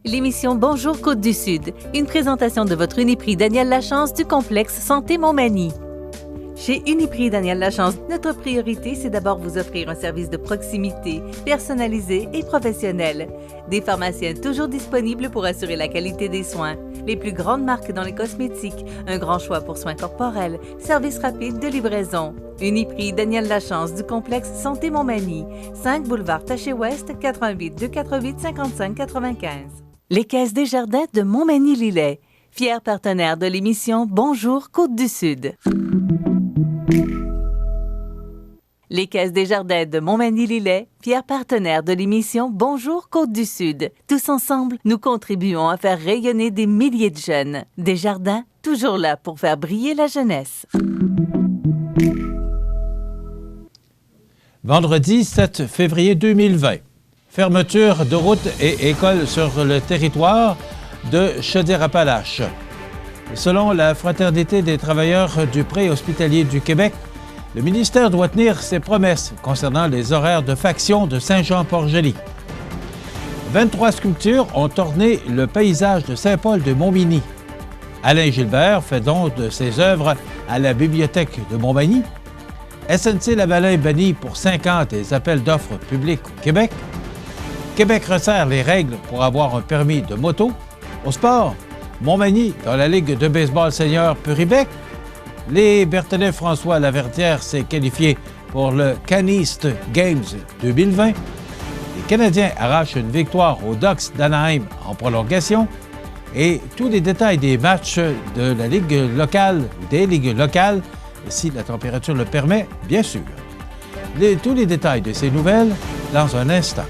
L'émission Bonjour Côte-du-Sud, une présentation de votre Uniprix Daniel Lachance du complexe Santé Montmagny. Chez Uniprix Daniel Lachance, notre priorité, c'est d'abord vous offrir un service de proximité, personnalisé et professionnel. Des pharmaciens toujours disponibles pour assurer la qualité des soins. Les plus grandes marques dans les cosmétiques, un grand choix pour soins corporels, service rapide de livraison. Uniprix Daniel Lachance du complexe Santé Montmagny, 5 boulevard Taché-Ouest, 88 248 55 95. Les Caisses Desjardins de Montmagny-Lillet, fiers partenaires de l'émission Bonjour Côte-du-Sud. Les Caisses Desjardins de Montmagny-Lillet, fiers partenaires de l'émission Bonjour Côte-du-Sud. Tous ensemble, nous contribuons à faire rayonner des milliers de jeunes. Desjardins, toujours là pour faire briller la jeunesse. Vendredi 7 février 2020. Fermeture de routes et écoles sur le territoire de Chaudière-Appalaches. Selon la Fraternité des travailleurs du préhospitalier du Québec, le ministère doit tenir ses promesses concernant les horaires de faction de Saint-Jean-Port-Joli. 23 sculptures ont orné le paysage de Saint-Paul de Montmagny. Alain Gilbert fait don de ses œuvres à la Bibliothèque de Montmagny. SNC-Lavalin bannit pour 5 ans des appels d'offres publics au Québec. Québec resserre les règles pour avoir un permis de moto. Au sport, Montmagny dans la Ligue de baseball senior Puribec. Les Berthelin François Laverdière s'est qualifié pour le Caniste Games 2020. Les Canadiens arrachent une victoire aux Ducks d'Anaheim en prolongation. Et tous les détails des matchs de la Ligue locale, des ligues locales, si la température le permet, bien sûr. Tous les détails de ces nouvelles dans un instant.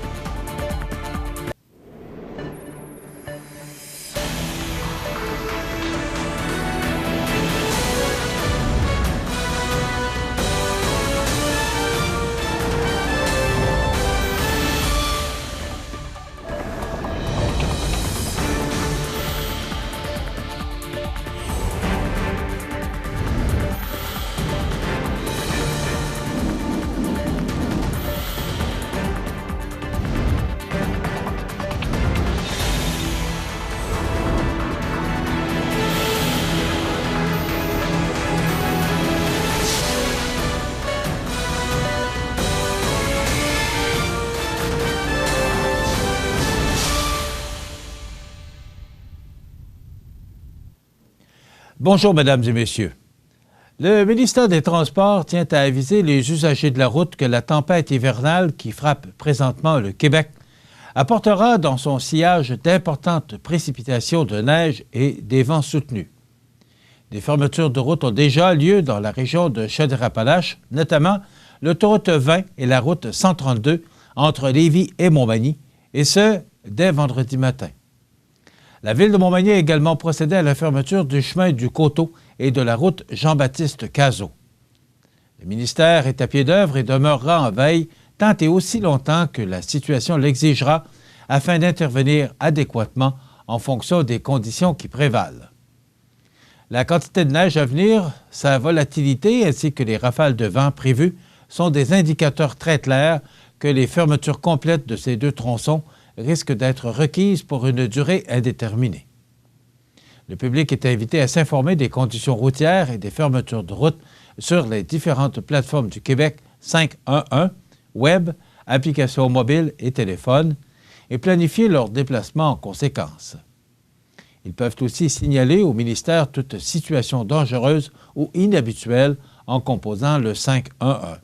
Bonjour, Mesdames et Messieurs. Le ministère des Transports tient à aviser les usagers de la route que la tempête hivernale qui frappe présentement le Québec apportera dans son sillage d'importantes précipitations de neige et des vents soutenus. Des fermetures de route ont déjà lieu dans la région de Chaudière-Appalaches, notamment l'autoroute 20 et la route 132 entre Lévis et Montmagny, et ce, dès vendredi matin. La Ville de Montmagny a également procédé à la fermeture du chemin du Coteau et de la route Jean-Baptiste Cazot. Le ministère est à pied d'œuvre et demeurera en veille tant et aussi longtemps que la situation l'exigera afin d'intervenir adéquatement en fonction des conditions qui prévalent. La quantité de neige à venir, sa volatilité ainsi que les rafales de vent prévues sont des indicateurs très clairs que les fermetures complètes de ces deux tronçons risquent d'être requises pour une durée indéterminée. Le public est invité à s'informer des conditions routières et des fermetures de route sur les différentes plateformes du Québec 511, web, applications mobiles et téléphone, et planifier leur déplacement en conséquence. Ils peuvent aussi signaler au ministère toute situation dangereuse ou inhabituelle en composant le 511.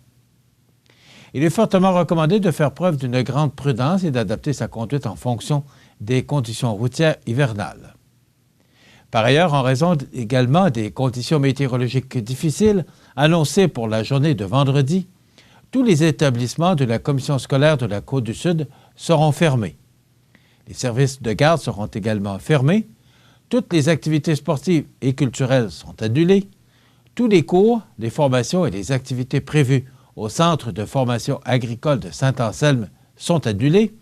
Il est fortement recommandé de faire preuve d'une grande prudence et d'adapter sa conduite en fonction des conditions routières hivernales. Par ailleurs, en raison également des conditions météorologiques difficiles annoncées pour la journée de vendredi, tous les établissements de la Commission scolaire de la Côte-du-Sud seront fermés. Les services de garde seront également fermés. Toutes les activités sportives et culturelles sont annulées. Tous les cours, les formations et les activités prévues au Centre de formation agricole de Saint-Anselme sont annulées.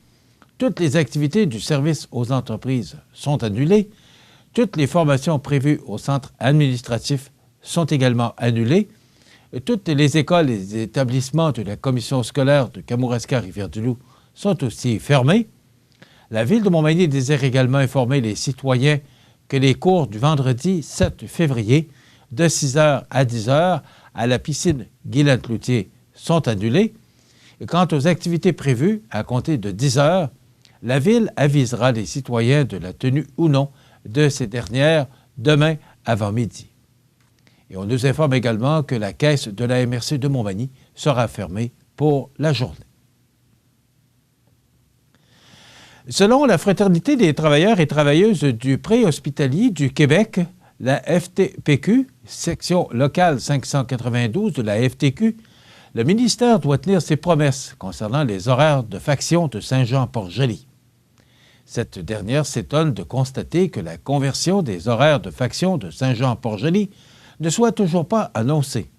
Toutes les activités du service aux entreprises sont annulées. Toutes les formations prévues au centre administratif sont également annulées. Toutes les écoles et les établissements de la commission scolaire de Kamouraska-Rivière-du-Loup sont aussi fermés. La Ville de Montmagny désire également informer les citoyens que les cours du vendredi 7 février de 6 h à 10 h à la piscine Guylaine-Cloutier sont annulés. Et quant aux activités prévues à compter de 10 h, la Ville avisera les citoyens de la tenue ou non de ces dernières demain avant midi. Et on nous informe également que la caisse de la MRC de Montmagny sera fermée pour la journée. Selon la Fraternité des travailleurs et travailleuses du préhospitalier du Québec, la FTPQ, section locale 592 de la FTQ, le ministère doit tenir ses promesses concernant les horaires de faction de Saint-Jean-Port-Joli. Cette dernière s'étonne de constater que la conversion des horaires de faction de Saint-Jean-Port-Joli ne soit toujours pas annoncée.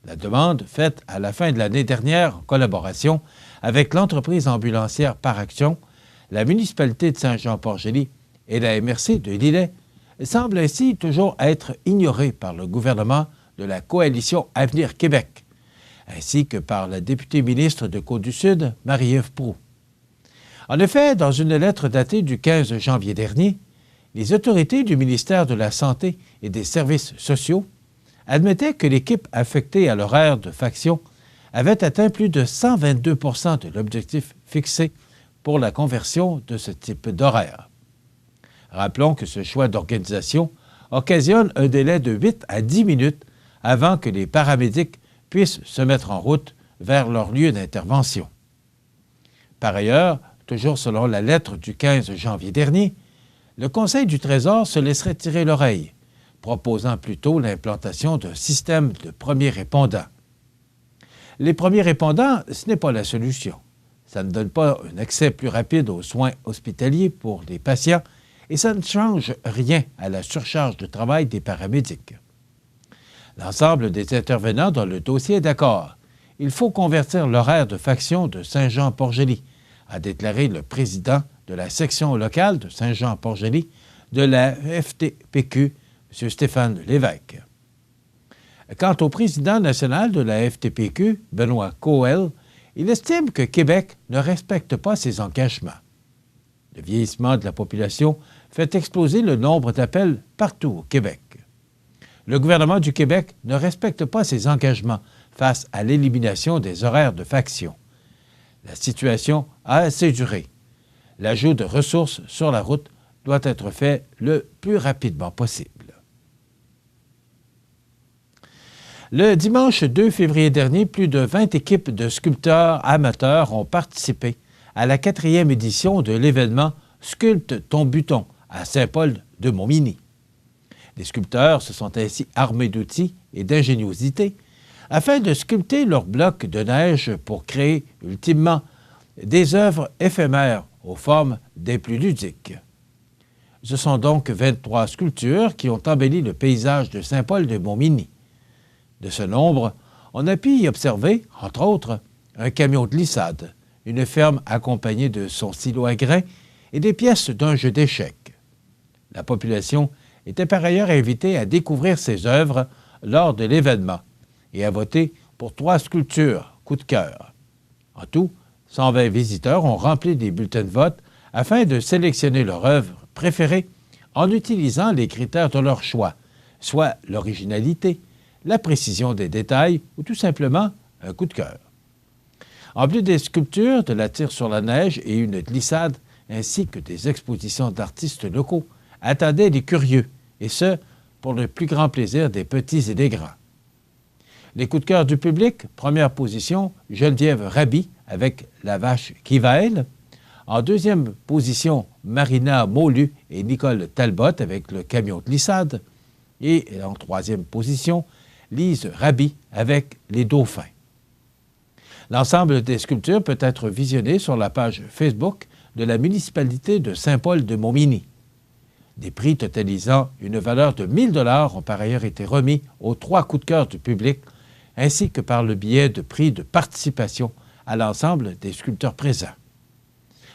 La demande faite à la fin de l'année dernière en collaboration avec l'entreprise ambulancière Par Action, la municipalité de Saint-Jean-Port-Joli et la MRC de Lillet semble ainsi toujours être ignorée par le gouvernement de la coalition Avenir Québec, ainsi que par la députée ministre de Côte-du-Sud, Marie-Ève Proulx. En effet, dans une lettre datée du 15 janvier dernier, les autorités du ministère de la Santé et des Services sociaux admettaient que l'équipe affectée à l'horaire de faction avait atteint plus de 122 % de l'objectif fixé pour la conversion de ce type d'horaire. Rappelons que ce choix d'organisation occasionne un délai de 8 à 10 minutes avant que les paramédics puissent se mettre en route vers leur lieu d'intervention. Par ailleurs, toujours selon la lettre du 15 janvier dernier, le Conseil du Trésor se laisserait tirer l'oreille, proposant plutôt l'implantation d'un système de premiers répondants. Les premiers répondants, ce n'est pas la solution. Ça ne donne pas un accès plus rapide aux soins hospitaliers pour les patients et ça ne change rien à la surcharge de travail des paramédics. L'ensemble des intervenants dans le dossier est d'accord. Il faut convertir l'horaire de faction de Saint-Jean-Port-Joli, a déclaré le président de la section locale de Saint-Jean-Port-Joli de la FTPQ, M. Stéphane Lévesque. Quant au président national de la FTPQ, Benoît Coel, il estime que Québec ne respecte pas ses engagements. Le vieillissement de la population fait exploser le nombre d'appels partout au Québec. Le gouvernement du Québec ne respecte pas ses engagements face à l'élimination des horaires de faction. La situation a assez duré. L'ajout de ressources sur la route doit être fait le plus rapidement possible. Le dimanche 2 février dernier, plus de 20 équipes de sculpteurs amateurs ont participé à la 4e édition de l'événement Sculpte ton buton à Saint-Paul-de-Montmagny. Les sculpteurs se sont ainsi armés d'outils et d'ingéniosité afin de sculpter leurs blocs de neige pour créer ultimement des œuvres éphémères aux formes des plus ludiques. Ce sont donc 23 sculptures qui ont embelli le paysage de Saint-Paul-de-Montmagny. De ce nombre, on a pu y observer, entre autres, un camion de glissade, une ferme accompagnée de son silo à grains et des pièces d'un jeu d'échecs. La population était par ailleurs invitée à découvrir ces œuvres lors de l'événement et à voter pour 3 sculptures coup de cœur. En tout, 120 visiteurs ont rempli des bulletins de vote afin de sélectionner leur œuvre préférée en utilisant les critères de leur choix, soit l'originalité, la précision des détails ou tout simplement un coup de cœur. En plus des sculptures, de la tire sur la neige et une glissade, ainsi que des expositions d'artistes locaux, attendaient les curieux, et ce, pour le plus grand plaisir des petits et des grands. Les coups de cœur du public, première position, Geneviève Raby avec La vache qui vaille. En deuxième position, Marina Maulu et Nicole Talbot avec Le camion de glissade. Et en troisième position, Lise Raby avec Les dauphins. L'ensemble des sculptures peut être visionné sur la page Facebook de la municipalité de Saint-Paul-de-Montmagny. Des prix totalisant une valeur de 1 000 $ ont par ailleurs été remis aux 3 coups de cœur du public, ainsi que par le biais de prix de participation à l'ensemble des sculpteurs présents.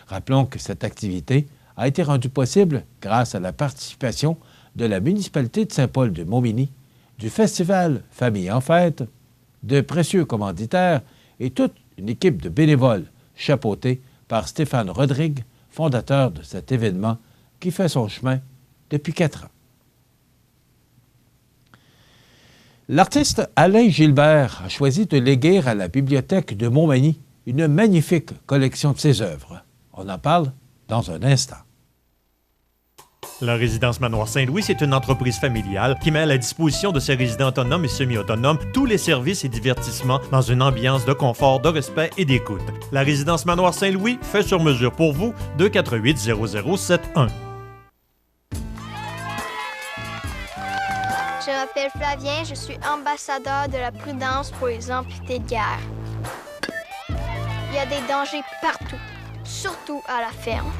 Rappelons que cette activité a été rendue possible grâce à la participation de la municipalité de Saint-Paul-de-Montmagny, du Festival Famille en fête, de précieux commanditaires et toute une équipe de bénévoles chapeautée par Stéphane Rodrigue, fondateur de cet événement qui fait son chemin depuis 4 ans. L'artiste Alain Gilbert a choisi de léguer à la Bibliothèque de Montmagny une magnifique collection de ses œuvres. On en parle dans un instant. La résidence Manoir Saint-Louis, c'est une entreprise familiale qui met à la disposition de ses résidents autonomes et semi-autonomes tous les services et divertissements dans une ambiance de confort, de respect et d'écoute. La résidence Manoir Saint-Louis fait sur mesure pour vous, 248-0071. Je m'appelle Flavien, je suis ambassadeur de la prudence pour les amputés de guerre. Il y a des dangers partout, surtout à la ferme.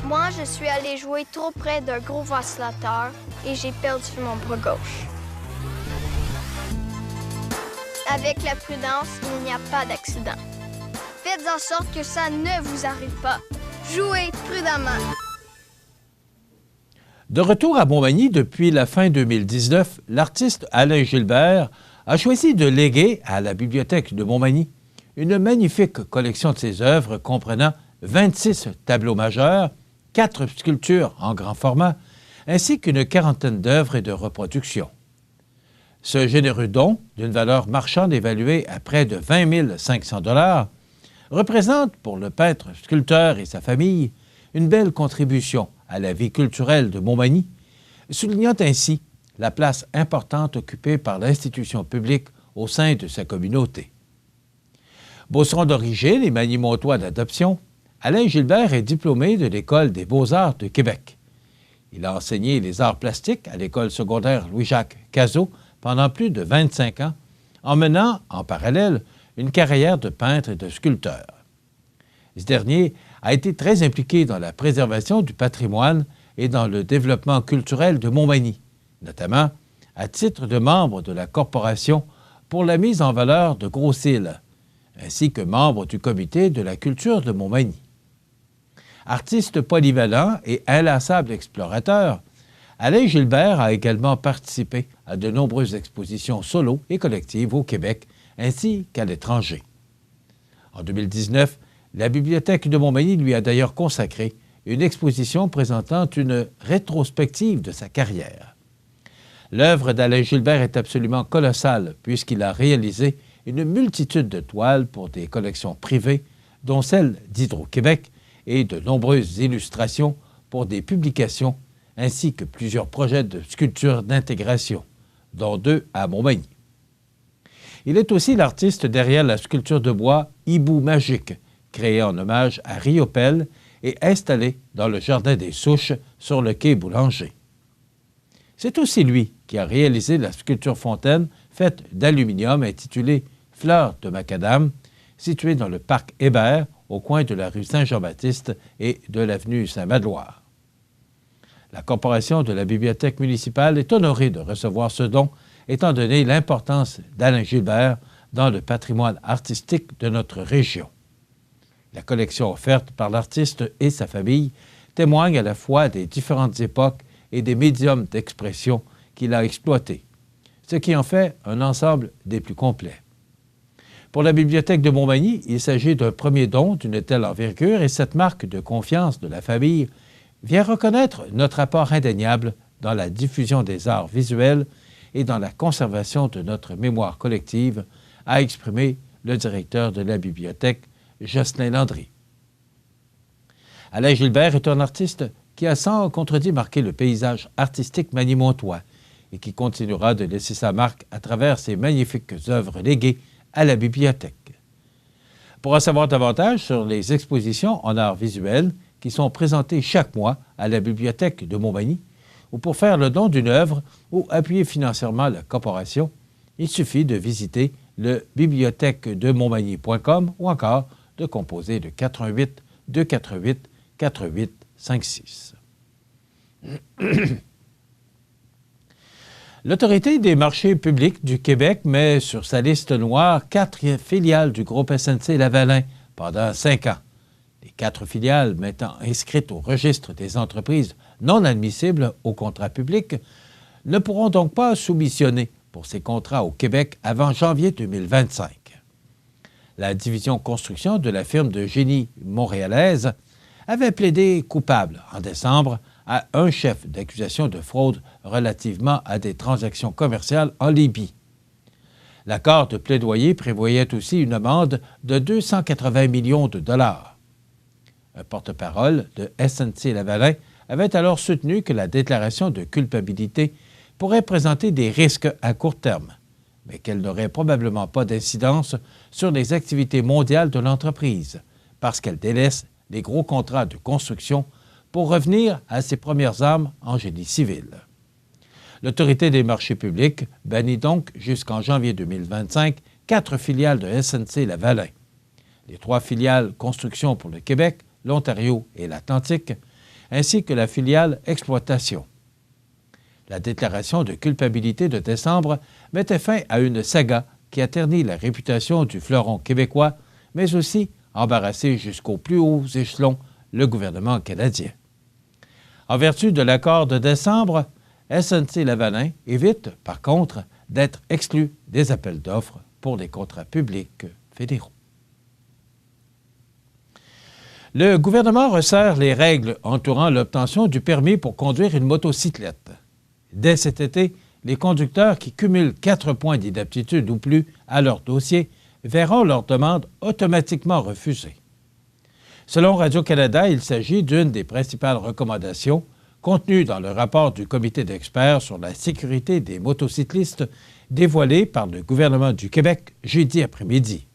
Moi, je suis allée jouer trop près d'un gros vacillateur et j'ai perdu mon bras gauche. Avec la prudence, il n'y a pas d'accident. Faites en sorte que ça ne vous arrive pas. Jouez prudemment. De retour à Montmagny depuis la fin 2019, l'artiste Alain Gilbert a choisi de léguer à la Bibliothèque de Montmagny une magnifique collection de ses œuvres comprenant 26 tableaux majeurs, 4 sculptures en grand format, ainsi qu'une quarantaine d'œuvres et de reproductions. Ce généreux don, d'une valeur marchande évaluée à près de 20 500 $ représente pour le peintre-sculpteur et sa famille une belle contribution à la vie culturelle de Montmagny, soulignant ainsi la place importante occupée par l'institution publique au sein de sa communauté. Beauceron d'origine et magny-montois d'adoption, Alain Gilbert est diplômé de l'École des beaux-arts de Québec. Il a enseigné les arts plastiques à l'École secondaire Louis-Jacques Cazot pendant plus de 25 ans, en menant, en parallèle, une carrière de peintre et de sculpteur. Ce dernier a été très impliqué dans la préservation du patrimoine et dans le développement culturel de Montmagny, notamment à titre de membre de la Corporation pour la mise en valeur de Gros-Îles, ainsi que membre du Comité de la culture de Montmagny. Artiste polyvalent et inlassable explorateur, Alain Gilbert a également participé à de nombreuses expositions solo et collectives au Québec ainsi qu'à l'étranger. En 2019, la Bibliothèque de Montmagny lui a d'ailleurs consacré une exposition présentant une rétrospective de sa carrière. L'œuvre d'Alain Gilbert est absolument colossale puisqu'il a réalisé une multitude de toiles pour des collections privées, dont celle d'Hydro-Québec, et de nombreuses illustrations pour des publications, ainsi que plusieurs projets de sculpture d'intégration, dont 2 à Montmagny. Il est aussi l'artiste derrière la sculpture de bois Hibou Magique, créée en hommage à Riopelle et installée dans le Jardin des Souches sur le quai Boulanger. C'est aussi lui qui a réalisé la sculpture fontaine faite d'aluminium intitulée « Fleurs de macadam », située dans le parc Hébert, au coin de la rue Saint-Jean-Baptiste et de l'avenue Saint-Magloire. La Corporation de la Bibliothèque municipale est honorée de recevoir ce don, étant donné l'importance d'Alain Gilbert dans le patrimoine artistique de notre région. La collection offerte par l'artiste et sa famille témoigne à la fois des différentes époques et des médiums d'expression qu'il a exploités, ce qui en fait un ensemble des plus complets. Pour la Bibliothèque de Montmagny, il s'agit d'un premier don d'une telle envergure et cette marque de confiance de la famille vient reconnaître notre apport indéniable dans la diffusion des arts visuels et dans la conservation de notre mémoire collective, a exprimé le directeur de la bibliothèque, Jocelyn Landry. Alain Gilbert est un artiste qui a sans contredit marqué le paysage artistique magny-montois et qui continuera de laisser sa marque à travers ses magnifiques œuvres léguées à la bibliothèque. Pour en savoir davantage sur les expositions en arts visuels qui sont présentées chaque mois à la Bibliothèque de Montmagny, ou pour faire le don d'une œuvre ou appuyer financièrement la corporation, il suffit de visiter le bibliothèquedemontmagny.com ou encore de composer le 418 248 4856. L'Autorité des marchés publics du Québec met sur sa liste noire 4 filiales du groupe SNC-Lavalin pendant 5 ans. Les 4 filiales mettant inscrites au registre des entreprises non admissibles aux contrats publics ne pourront donc pas soumissionner pour ces contrats au Québec avant janvier 2025. La division construction de la firme de génie montréalaise avait plaidé coupable en décembre à un chef d'accusation de fraude relativement à des transactions commerciales en Libye. L'accord de plaidoyer prévoyait aussi une amende de 280 millions de dollars. Un porte-parole de SNC-Lavalin avait alors soutenu que la déclaration de culpabilité pourrait présenter des risques à court terme, mais qu'elle n'aurait probablement pas d'incidence sur les activités mondiales de l'entreprise, parce qu'elle délaisse les gros contrats de construction pour revenir à ses premières armes en génie civil. L'Autorité des marchés publics bannit donc jusqu'en janvier 2025 4 filiales de SNC-Lavalin. Les 3 filiales Construction pour le Québec, l'Ontario et l'Atlantique, ainsi que la filiale Exploitation. La déclaration de culpabilité de décembre mettait fin à une saga qui a terni la réputation du fleuron québécois, mais aussi embarrassé jusqu'aux plus hauts échelons le gouvernement canadien. En vertu de l'accord de décembre, SNC-Lavalin évite, par contre, d'être exclu des appels d'offres pour les contrats publics fédéraux. Le gouvernement resserre les règles entourant l'obtention du permis pour conduire une motocyclette. Dès cet été, les conducteurs qui cumulent 4 points d'inaptitude ou plus à leur dossier verront leur demande automatiquement refusée. Selon Radio-Canada, il s'agit d'une des principales recommandations contenues dans le rapport du comité d'experts sur la sécurité des motocyclistes dévoilé par le gouvernement du Québec jeudi après-midi.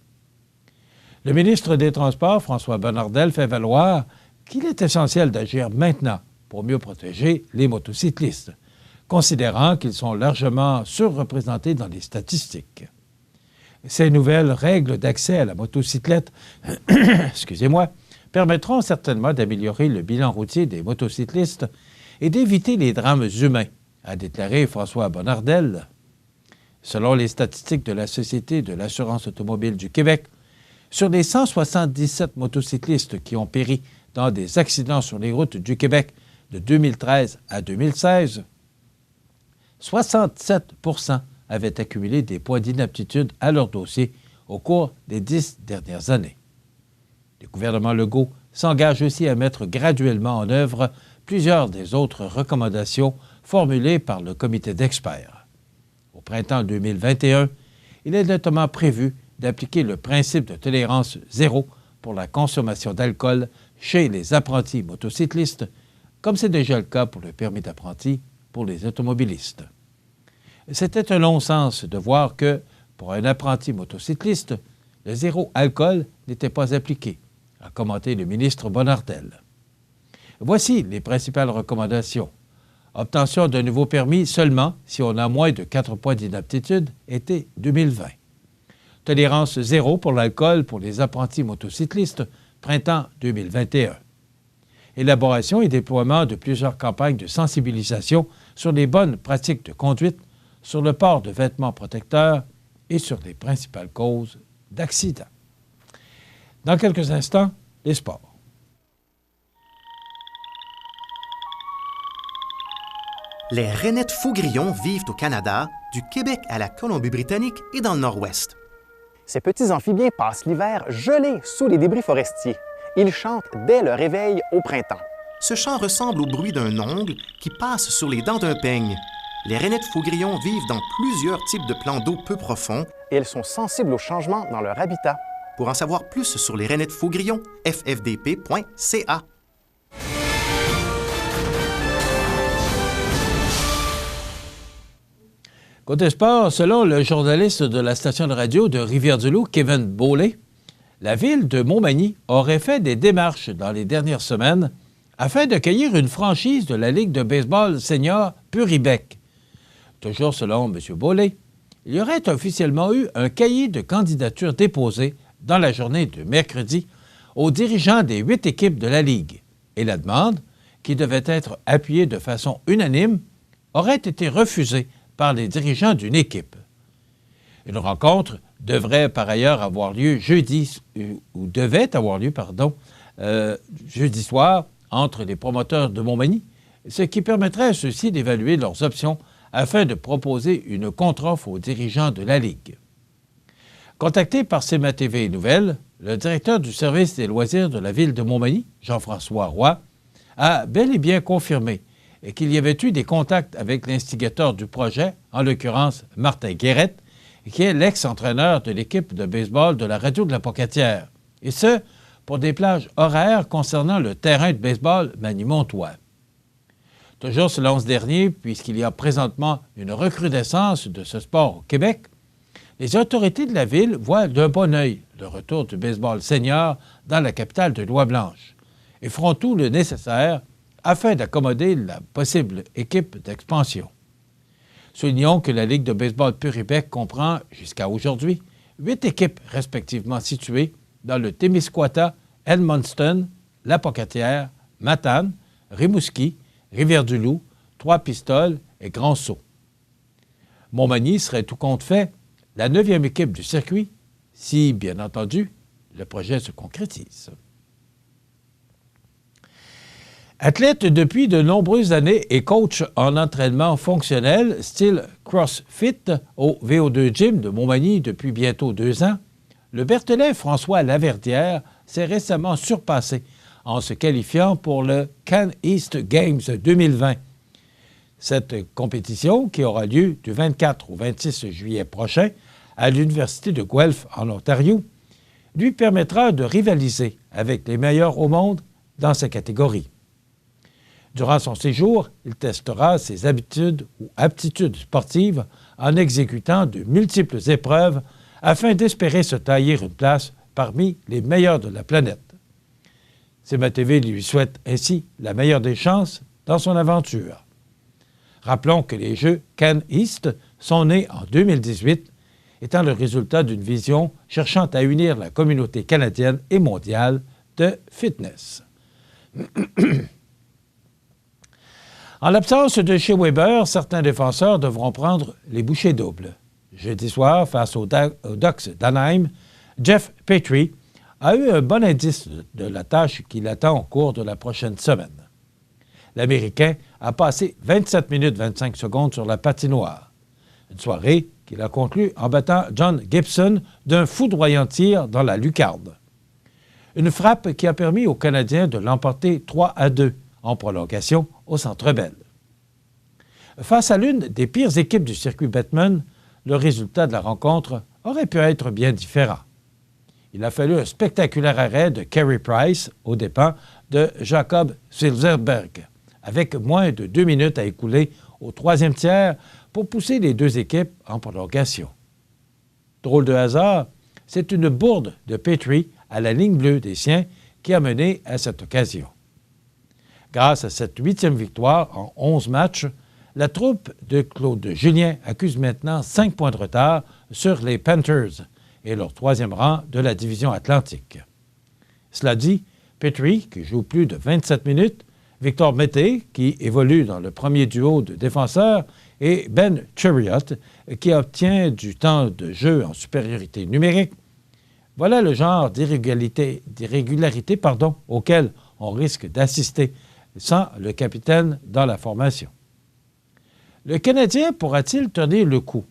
Le ministre des Transports, François Bonnardel, fait valoir qu'il est essentiel d'agir maintenant pour mieux protéger les motocyclistes, considérant qu'ils sont largement surreprésentés dans les statistiques. Ces nouvelles règles d'accès à la motocyclette permettront certainement d'améliorer le bilan routier des motocyclistes et d'éviter les drames humains, a déclaré François Bonnardel. Selon les statistiques de la Société de l'assurance automobile du Québec, sur les 177 motocyclistes qui ont péri dans des accidents sur les routes du Québec de 2013 à 2016, 67 % avaient accumulé des points d'inaptitude à leur dossier au cours des 10 dernières années. Le gouvernement Legault s'engage aussi à mettre graduellement en œuvre plusieurs des autres recommandations formulées par le comité d'experts. Au printemps 2021, il est notamment prévu d'appliquer le principe de tolérance zéro pour la consommation d'alcool chez les apprentis motocyclistes, comme c'est déjà le cas pour le permis d'apprenti pour les automobilistes. C'était un long sens de voir que, pour un apprenti motocycliste, le zéro alcool n'était pas appliqué, a commenté le ministre Bonnardel. Voici les principales recommandations. Obtention d'un nouveau permis seulement si on a moins de 4 points d'inaptitude, été 2020. Tolérance zéro pour l'alcool pour les apprentis motocyclistes, printemps 2021. Élaboration et déploiement de plusieurs campagnes de sensibilisation sur les bonnes pratiques de conduite, sur le port de vêtements protecteurs et sur les principales causes d'accidents. Dans quelques instants, les sports. Les rainettes faux-grillons vivent au Canada, du Québec à la Colombie-Britannique et dans le Nord-Ouest. Ces petits amphibiens passent l'hiver gelés sous les débris forestiers. Ils chantent dès le réveil au printemps. Ce chant ressemble au bruit d'un ongle qui passe sur les dents d'un peigne. Les rainettes faux-grillons vivent dans plusieurs types de plans d'eau peu profonds. Et elles sont sensibles aux changements dans leur habitat. Pour en savoir plus sur les rainettes faux-grillons, ffdp.ca. Côté sport, selon le journaliste de la station de radio de Rivière-du-Loup, Kevin Beaulé, la ville de Montmagny aurait fait des démarches dans les dernières semaines afin d'accueillir une franchise de la Ligue de baseball senior Puribec. Toujours selon M. Beaulé, il y aurait officiellement eu un cahier de candidature déposé dans la journée de mercredi aux dirigeants des 8 équipes de la Ligue et la demande, qui devait être appuyée de façon unanime, aurait été refusée par les dirigeants d'une équipe. Une rencontre devrait par ailleurs avoir lieu jeudi soir entre les promoteurs de Montmagny, ce qui permettrait à ceux-ci d'évaluer leurs options afin de proposer une contre-offre aux dirigeants de la Ligue. Contacté par CMA-TV Nouvelles, le directeur du service des loisirs de la ville de Montmagny, Jean-François Roy, a bel et bien confirmé qu'il y avait eu des contacts avec l'instigateur du projet, en l'occurrence Martin Guérette, qui est l'ex-entraîneur de l'équipe de baseball de la radio de la Pocatière, et ce, pour des plages horaires concernant le terrain de baseball Magny-Montois. Toujours selon ce dernier, puisqu'il y a présentement une recrudescence de ce sport au Québec, les autorités de la ville voient d'un bon œil le retour du baseball senior dans la capitale de Louis-Blanche et feront tout le nécessaire afin d'accommoder la possible équipe d'expansion. Soulignons que la Ligue de baseball Puribec comprend, jusqu'à aujourd'hui, 8 équipes respectivement situées dans le Témiscouata, Edmundston, La Pocatière, Matane, Rimouski, Rivière-du-Loup, Trois-Pistoles et Grand-Sault. Montmagny serait tout compte fait la 9e équipe du circuit, si, bien entendu, le projet se concrétise. Athlète depuis de nombreuses années et coach en entraînement fonctionnel, style CrossFit, au VO2 Gym de Montmagny depuis bientôt 2 ans, le Berthelin François Laverdière s'est récemment surpassé en se qualifiant pour le Can East Games 2020. Cette compétition, qui aura lieu du 24 au 26 juillet prochain à l'Université de Guelph en Ontario, lui permettra de rivaliser avec les meilleurs au monde dans sa catégorie. Durant son séjour, il testera ses habitudes ou aptitudes sportives en exécutant de multiples épreuves afin d'espérer se tailler une place parmi les meilleurs de la planète. CMA-TV lui souhaite ainsi la meilleure des chances dans son aventure. Rappelons que les Jeux Can East sont nés en 2018, étant le résultat d'une vision cherchant à unir la communauté canadienne et mondiale de fitness. En l'absence de Shea Weber, certains défenseurs devront prendre les bouchées doubles. Jeudi soir, face aux Ducks d'Anaheim, Jeff Petrie a eu un bon indice de la tâche qui l'attend au cours de la prochaine semaine. L'Américain a passé 27 minutes 25 secondes sur la patinoire. Une soirée qu'il a conclue en battant John Gibson d'un foudroyant tir dans la lucarne. Une frappe qui a permis aux Canadiens de l'emporter 3-2 en prolongation au Centre Bell. Face à l'une des pires équipes du circuit Bettman, le résultat de la rencontre aurait pu être bien différent. Il a fallu un spectaculaire arrêt de Carey Price aux dépens de Jacob Silverberg, avec moins de 2 minutes à écouler au 3e tiers pour pousser les deux équipes en prolongation. Drôle de hasard, c'est une bourde de Petrie à la ligne bleue des siens qui a mené à cette occasion. Grâce à cette 8e victoire en 11 matchs, la troupe de Claude Julien accuse maintenant 5 points de retard sur les Panthers et leur 3e rang de la division Atlantique. Cela dit, Petrie, qui joue plus de 27 minutes, Victor Mété, qui évolue dans le premier duo de défenseurs, et Ben Chariot, qui obtient du temps de jeu en supériorité numérique, voilà le genre d'irrégularité auquel on risque d'assister sans le capitaine dans la formation. Le Canadien pourra-t-il tenir le coup?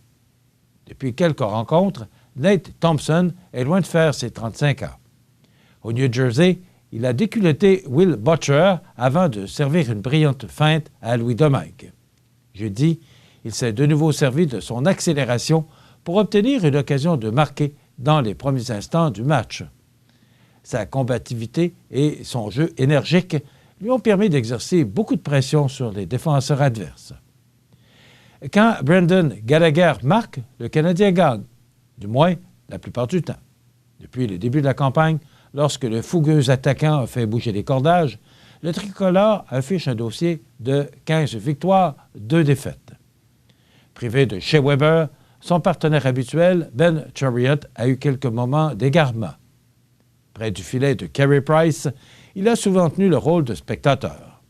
Depuis quelques rencontres, Nate Thompson est loin de faire ses 35 ans. Au New Jersey, il a déculotté Will Butcher avant de servir une brillante feinte à Louis Domingue. Jeudi, il s'est de nouveau servi de son accélération pour obtenir une occasion de marquer dans les premiers instants du match. Sa combativité et son jeu énergique lui ont permis d'exercer beaucoup de pression sur les défenseurs adverses. Quand Brendan Gallagher marque, le Canadien gagne, du moins la plupart du temps. Depuis le début de la campagne, lorsque le fougueux attaquant a fait bouger les cordages, le tricolore affiche un dossier de 15 victoires, 2 défaites. Privé de Shea Weber, son partenaire habituel, Ben Chariot, a eu quelques moments d'égarement. Près du filet de Carey Price, il a souvent tenu le rôle de spectateur.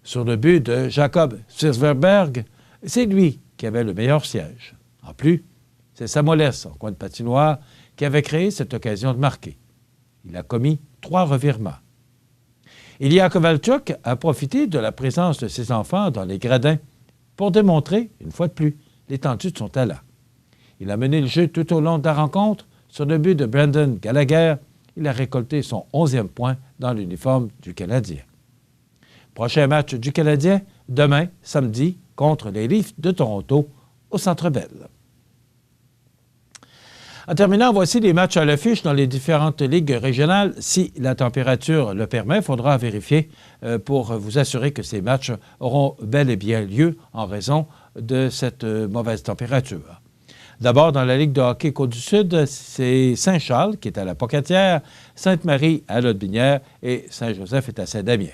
Sur le but de Jacob Silverberg, c'est lui qui avait le meilleur siège. En plus, c'est Samoles, en coin de patinoire, qui avait créé cette occasion de marquer. Il a commis 3 revirements. Ilya Kovalchuk a profité de la présence de ses enfants dans les gradins pour démontrer, une fois de plus, l'étendue de son talent. Il a mené le jeu tout au long de la rencontre, sur le but de Brendan Gallagher. Il a récolté son 11e point dans l'uniforme du Canadien. Prochain match du Canadien, demain, samedi, contre les Leafs de Toronto au Centre Bell. En terminant, voici les matchs à l'affiche dans les différentes ligues régionales. Si la température le permet, il faudra vérifier pour vous assurer que ces matchs auront bel et bien lieu en raison de cette mauvaise température. D'abord, dans la Ligue de hockey Côte-du-Sud, c'est Saint-Charles qui est à la Pocatière, Sainte-Marie à Lotbinière et Saint-Joseph est à Saint-Damien.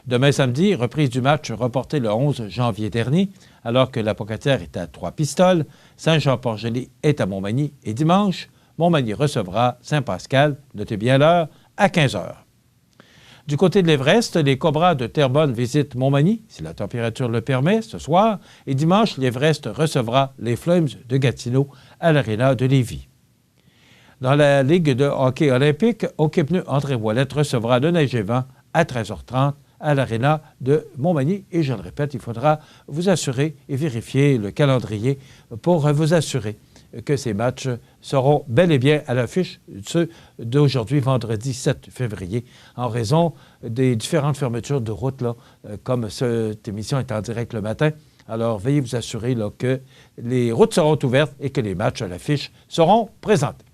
Demain samedi, reprise du match reporté le 11 janvier dernier, alors que la Pocatière est à Trois-Pistoles, Saint-Jean-Port-Joli est à Montmagny et dimanche, Montmagny recevra Saint-Pascal, notez bien l'heure, à 15 h. Du côté de l'Everest, les Cobras de Terrebonne visitent Montmagny, si la température le permet, ce soir, et dimanche, l'Everest recevra les Flames de Gatineau à l'Aréna de Lévis. Dans la Ligue de hockey olympique, Hockey-Pneus André Ouellette recevra le Neige et Vent à 13h30 à l'Aréna de Montmagny. Et je le répète, il faudra vous assurer et vérifier le calendrier pour vous assurer que ces matchs seront bel et bien à l'affiche, ceux d'aujourd'hui, vendredi 7 février, en raison des différentes fermetures de routes, là, comme cette émission est en direct le matin. Alors, veuillez vous assurer là, que les routes seront ouvertes et que les matchs à l'affiche seront présentés.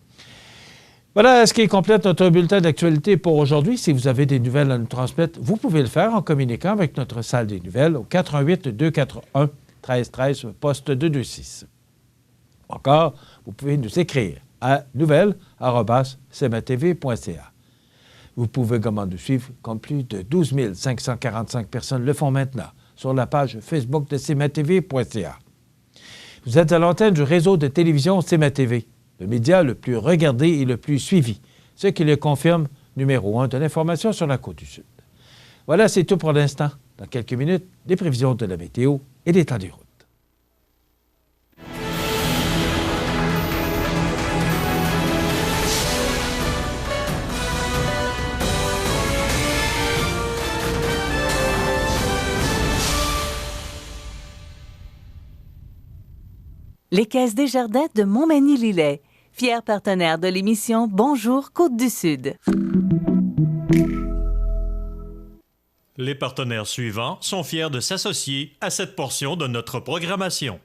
Voilà ce qui complète notre bulletin d'actualité pour aujourd'hui. Si vous avez des nouvelles à nous transmettre, vous pouvez le faire en communiquant avec notre salle des nouvelles au 88 241 1313 poste 226. Encore, vous pouvez nous écrire à nouvelles@cmatv.ca. Vous pouvez également nous suivre comme plus de 12 545 personnes le font maintenant sur la page Facebook de cmatv.ca. Vous êtes à l'antenne du réseau de télévision CMA-TV, le média le plus regardé et le plus suivi, ce qui le confirme numéro 1 de l'information sur la Côte-du-Sud. Voilà, c'est tout pour l'instant. Dans quelques minutes, les prévisions de la météo et des temps des routes. Les Caisses des Jardins de Montmagny-Lillet, fiers partenaires de l'émission Bonjour Côte-du-Sud. Les partenaires suivants sont fiers de s'associer à cette portion de notre programmation.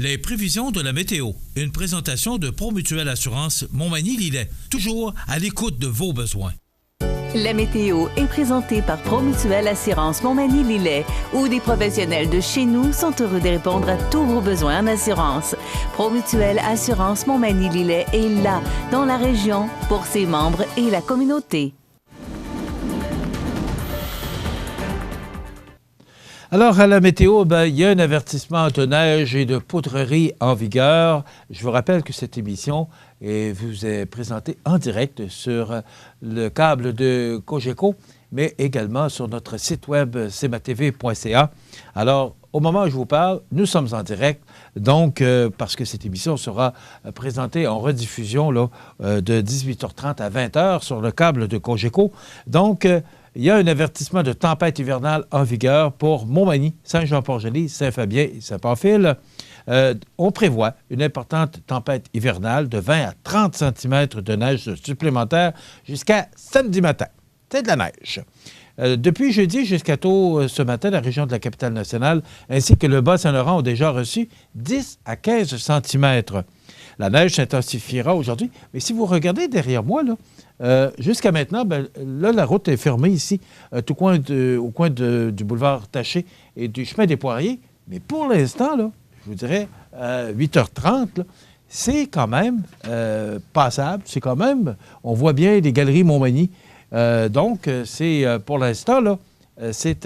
Les prévisions de la météo. Une présentation de Promutuelle Assurance Montmagny-Lillet. Toujours à l'écoute de vos besoins. La météo est présentée par Promutuelle Assurance Montmagny-Lillet, où des professionnels de chez nous sont heureux de répondre à tous vos besoins en assurance. Promutuelle Assurance Montmagny-Lillet est là, dans la région, pour ses membres et la communauté. Alors, à la météo, il y a un avertissement de neige et de poudrerie en vigueur. Je vous rappelle que cette émission vous est présentée en direct sur le câble de Cogeco, mais également sur notre site web cmatv.ca. Alors, au moment où je vous parle, nous sommes en direct, donc parce que cette émission sera présentée en rediffusion là, de 18h30 à 20h sur le câble de Cogeco. Donc, il y a un avertissement de tempête hivernale en vigueur pour Montmagny, Saint-Jean-Port-Joli, Saint-Fabien et Saint-Pamphile. On prévoit une importante tempête hivernale de 20 à 30 cm de neige supplémentaire jusqu'à samedi matin. C'est de la neige. Depuis jeudi jusqu'à tôt ce matin, la région de la Capitale-Nationale ainsi que le Bas-Saint-Laurent ont déjà reçu 10 à 15 cm. La neige s'intensifiera aujourd'hui. Mais si vous regardez derrière moi, là, jusqu'à maintenant, là, la route est fermée ici, au coin du boulevard Taché et du chemin des Poiriers. Mais pour l'instant, là, je vous dirais, 8h30, là, c'est quand même passable. C'est quand même, on voit bien les galeries Montmagny. Donc, c'est pour l'instant, là, c'est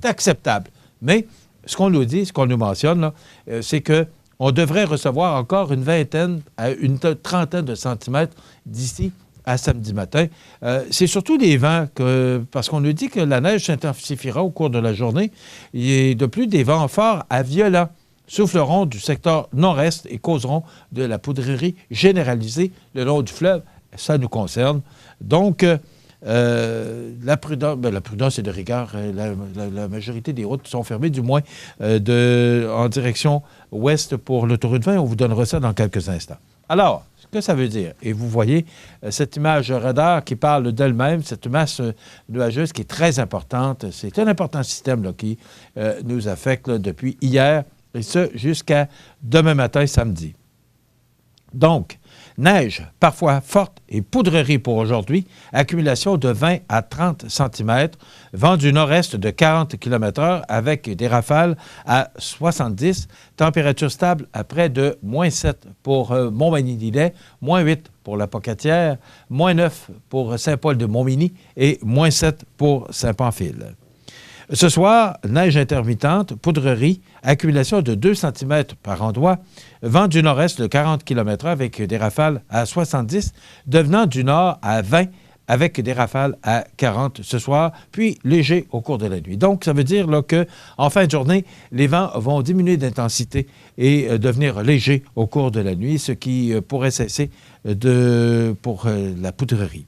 acceptable. Mais ce qu'on nous dit, ce qu'on nous mentionne, là, c'est qu'on devrait recevoir encore une vingtaine à une trentaine de centimètres d'ici à samedi matin. C'est surtout les vents, parce qu'on nous dit que la neige s'intensifiera au cours de la journée. Et de plus, des vents forts à violents souffleront du secteur nord-est et causeront de la poudrerie généralisée le long du fleuve. Ça nous concerne. Donc, la prudence est de rigueur. La majorité des routes sont fermées, du moins en direction ouest pour l'autoroute 20. On vous donnera ça dans quelques instants. Alors, ce que ça veut dire, et vous voyez cette image radar qui parle d'elle-même, cette masse nuageuse qui est très importante. C'est un important système là, qui nous affecte là, depuis hier, et ce jusqu'à demain matin, samedi. Donc, neige parfois forte et poudrerie pour aujourd'hui, accumulation de 20 à 30 cm, vent du nord-est de 40 km/h avec des rafales à 70, température stable à près de -7 pour Montmagny-Lillet, -8 pour la Pocatière, -9 pour Saint-Paul-de-Montmagny et -7 pour Saint-Pamphile. Ce soir, neige intermittente, poudrerie, accumulation de 2 cm par endroit, vent du nord-est de 40 km/h avec des rafales à 70, devenant du nord à 20 avec des rafales à 40 ce soir, puis léger au cours de la nuit. Donc, ça veut dire qu'en fin de journée, les vents vont diminuer d'intensité et devenir légers au cours de la nuit, ce qui pourrait cesser pour la poudrerie.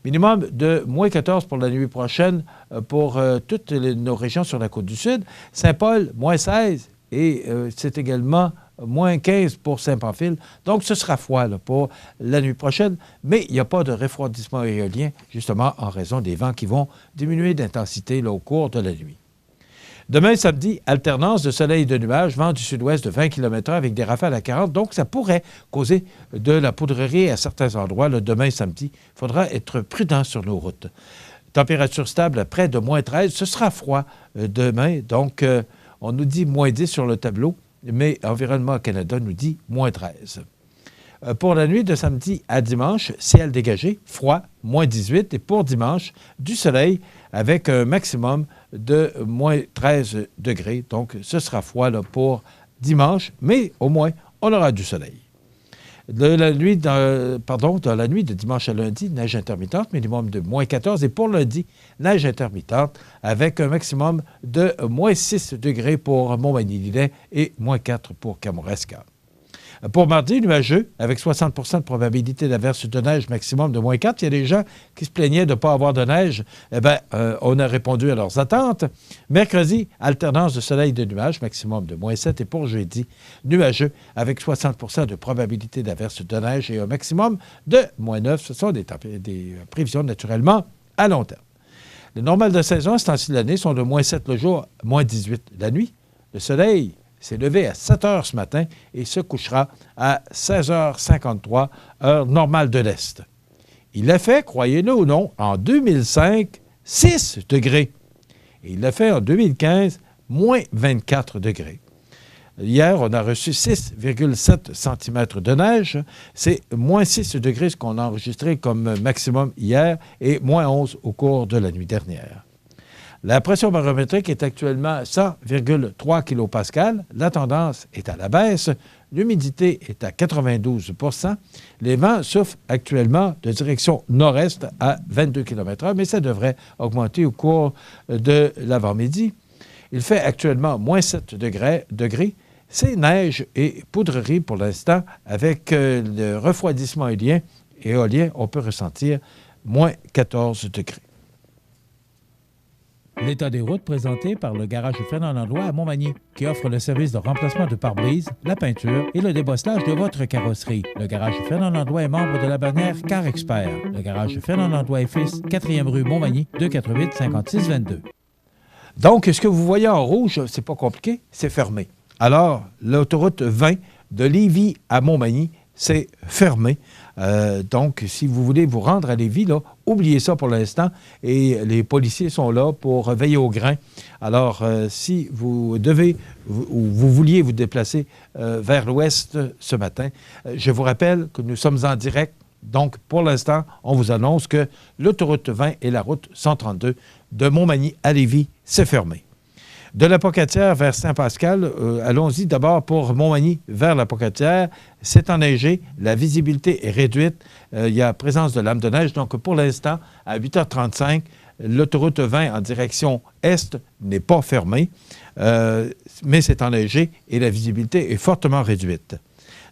Minimum de -14 pour la nuit prochaine pour toutes nos régions sur la côte du Sud. Saint-Paul, -16 et c'est également -15 pour Saint-Pamphile. Donc, ce sera froid là, pour la nuit prochaine, mais il n'y a pas de refroidissement éolien, justement en raison des vents qui vont diminuer d'intensité au cours de la nuit. Demain, samedi, alternance de soleil et de nuages, vent du sud-ouest de 20 km/h avec des rafales à 40. Donc, ça pourrait causer de la poudrerie à certains endroits. Demain, samedi, il faudra être prudent sur nos routes. Température stable à près de -13. Ce sera froid demain. Donc, on nous dit -10 sur le tableau, mais Environnement Canada nous dit -13. Pour la nuit de samedi à dimanche, ciel dégagé, froid, -18. Et pour dimanche, du soleil avec un maximum de -13 degrés. Donc, ce sera froid là, pour dimanche, mais au moins, on aura du soleil. Dans la nuit de dimanche à lundi, neige intermittente, minimum de -14. Et pour lundi, neige intermittente avec un maximum de -6 degrés pour Montmagny-Lillet et -4 pour Kamouraska. Pour mardi, nuageux, avec 60 % de probabilité d'averse de neige, maximum de -4. Il y a des gens qui se plaignaient de ne pas avoir de neige. Eh bien, on a répondu à leurs attentes. Mercredi, alternance de soleil et de nuages, maximum de -7. Et pour jeudi, nuageux, avec 60 % de probabilité d'averse de neige et un maximum de -9. Ce sont des prévisions, naturellement, à long terme. Les normales de saison, à ce temps-ci de l'année, sont de -7 le jour, -18 la nuit. Le soleil s'est levé à 7 heures ce matin et se couchera à 16h53, heure normale de l'Est. Il a fait, croyez-le ou non, en 2005, 6 degrés. Et il l'a fait en 2015, -24 degrés. Hier, on a reçu 6,7 cm de neige. C'est -6 degrés ce qu'on a enregistré comme maximum hier et -11 au cours de la nuit dernière. La pression barométrique est actuellement à 100,3 kPa. La tendance est à la baisse. L'humidité est à 92 %. Les vents soufflent actuellement de direction nord-est à 22 km/h, mais ça devrait augmenter au cours de l'avant-midi. Il fait actuellement -7 degrés. C'est neige et poudrerie pour l'instant. Avec le refroidissement éolien, on peut ressentir -14 degrés. L'état des routes présenté par le garage Fernand Landlois à Montmagny, qui offre le service de remplacement de pare-brise, la peinture et le débosselage de votre carrosserie. Le garage Fernand Landlois est membre de la bannière Car Expert. Le garage Fernand Landlois et Fils, 4e rue Montmagny, 248 56 22. Donc, ce que vous voyez en rouge, c'est pas compliqué, c'est fermé. Alors, l'autoroute 20 de Lévis à Montmagny, c'est fermé. Donc, si vous voulez vous rendre à Lévis, là, oubliez ça pour l'instant. Et les policiers sont là pour veiller au grain. Alors, si vous devez ou vous vouliez vous déplacer vers l'ouest ce matin, je vous rappelle que nous sommes en direct. Donc, pour l'instant, on vous annonce que l'autoroute 20 et la route 132 de Montmagny à Lévis, c'est fermé. De la Pocatière vers Saint-Pascal, allons-y d'abord pour Montmagny vers la Pocatière. C'est enneigé, la visibilité est réduite. Il y a présence de lames de neige. Donc, pour l'instant, à 8h35, l'autoroute 20 en direction est n'est pas fermée, mais c'est enneigé et la visibilité est fortement réduite.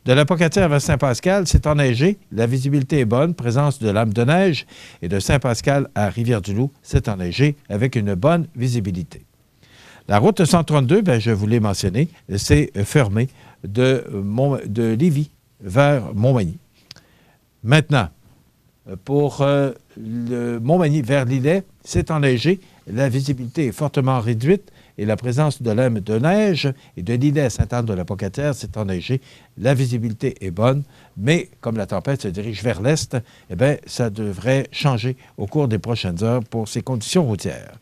De la Pocatière vers Saint-Pascal, c'est enneigé, la visibilité est bonne, présence de lames de neige. Et de Saint-Pascal à Rivière-du-Loup, c'est enneigé avec une bonne visibilité. La route 132, bien, je vous l'ai mentionné, c'est fermé de Lévis vers Montmagny. Maintenant, pour le Montmagny vers Lillet, c'est enneigé, la visibilité est fortement réduite et la présence de lames de neige et de Lillet à Sainte-Anne-de-la-Pocatière, c'est enneigé, la visibilité est bonne, mais comme la tempête se dirige vers l'est, eh bien, ça devrait changer au cours des prochaines heures pour ces conditions routières.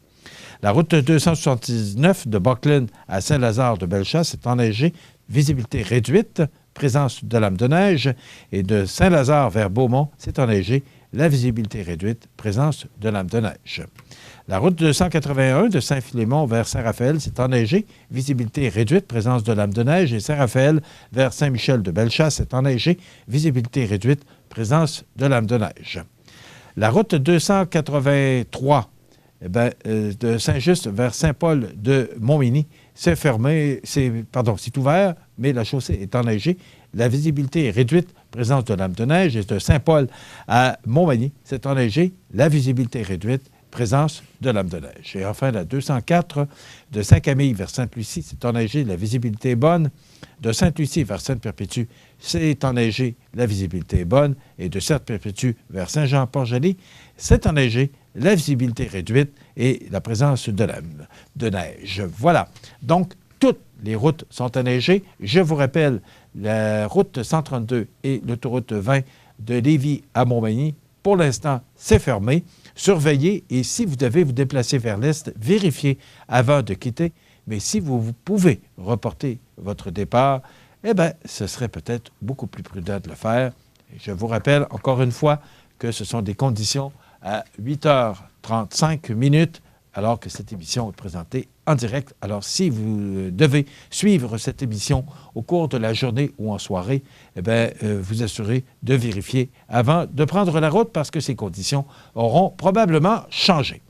La route 279 de Buckland à Saint-Lazare de Bellechasse est enneigée, visibilité réduite, présence de lames de neige. Et de Saint-Lazare vers Beaumont, c'est enneigé, la visibilité réduite, présence de lames de neige. La route 281 de Saint-Philémon vers Saint-Raphaël, c'est enneigé, visibilité réduite, présence de lames de neige. Et Saint-Raphaël vers Saint-Michel de Bellechasse, c'est enneigé, visibilité réduite, présence de lames de neige. La route 283 de Saint-Just vers Saint-Paul de Montmagny, c'est fermé, c'est ouvert, mais la chaussée est enneigée. La visibilité est réduite, présence de lames de neige. Et de Saint-Paul à Montmagny, c'est enneigé, la visibilité est réduite, présence de lames de neige. Et enfin, la 204 de Saint-Camille vers Sainte-Lucie, c'est enneigé, la visibilité est bonne. De Sainte-Lucie vers Sainte-Perpétue, c'est enneigé, la visibilité est bonne. Et de Sainte-Perpétue vers Saint-Jean-Port-Joli, c'est enneigé, la visibilité réduite et la présence de lames de neige. Voilà. Donc, toutes les routes sont enneigées. Je vous rappelle, la route 132 et l'autoroute 20 de Lévis à Montmagny, pour l'instant, c'est fermé. Surveillez et si vous devez vous déplacer vers l'est, vérifiez avant de quitter. Mais si vous pouvez reporter votre départ, eh bien, ce serait peut-être beaucoup plus prudent de le faire. Et je vous rappelle encore une fois que ce sont des conditions à 8h35 alors que cette émission est présentée en direct. Alors, si vous devez suivre cette émission au cours de la journée ou en soirée, eh bien, vous assurez de vérifier avant de prendre la route parce que ces conditions auront probablement changé.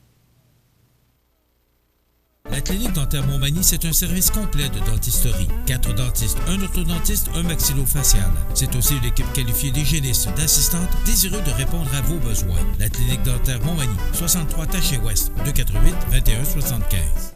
La clinique dentaire Montmagny, c'est un service complet de dentisterie. 4 dentistes, un orthodontiste, un maxillofacial. C'est aussi une équipe qualifiée d'hygiénistes, d'assistantes, désireux de répondre à vos besoins. La clinique dentaire Montmagny, 63 Taché-Ouest, 248-2175.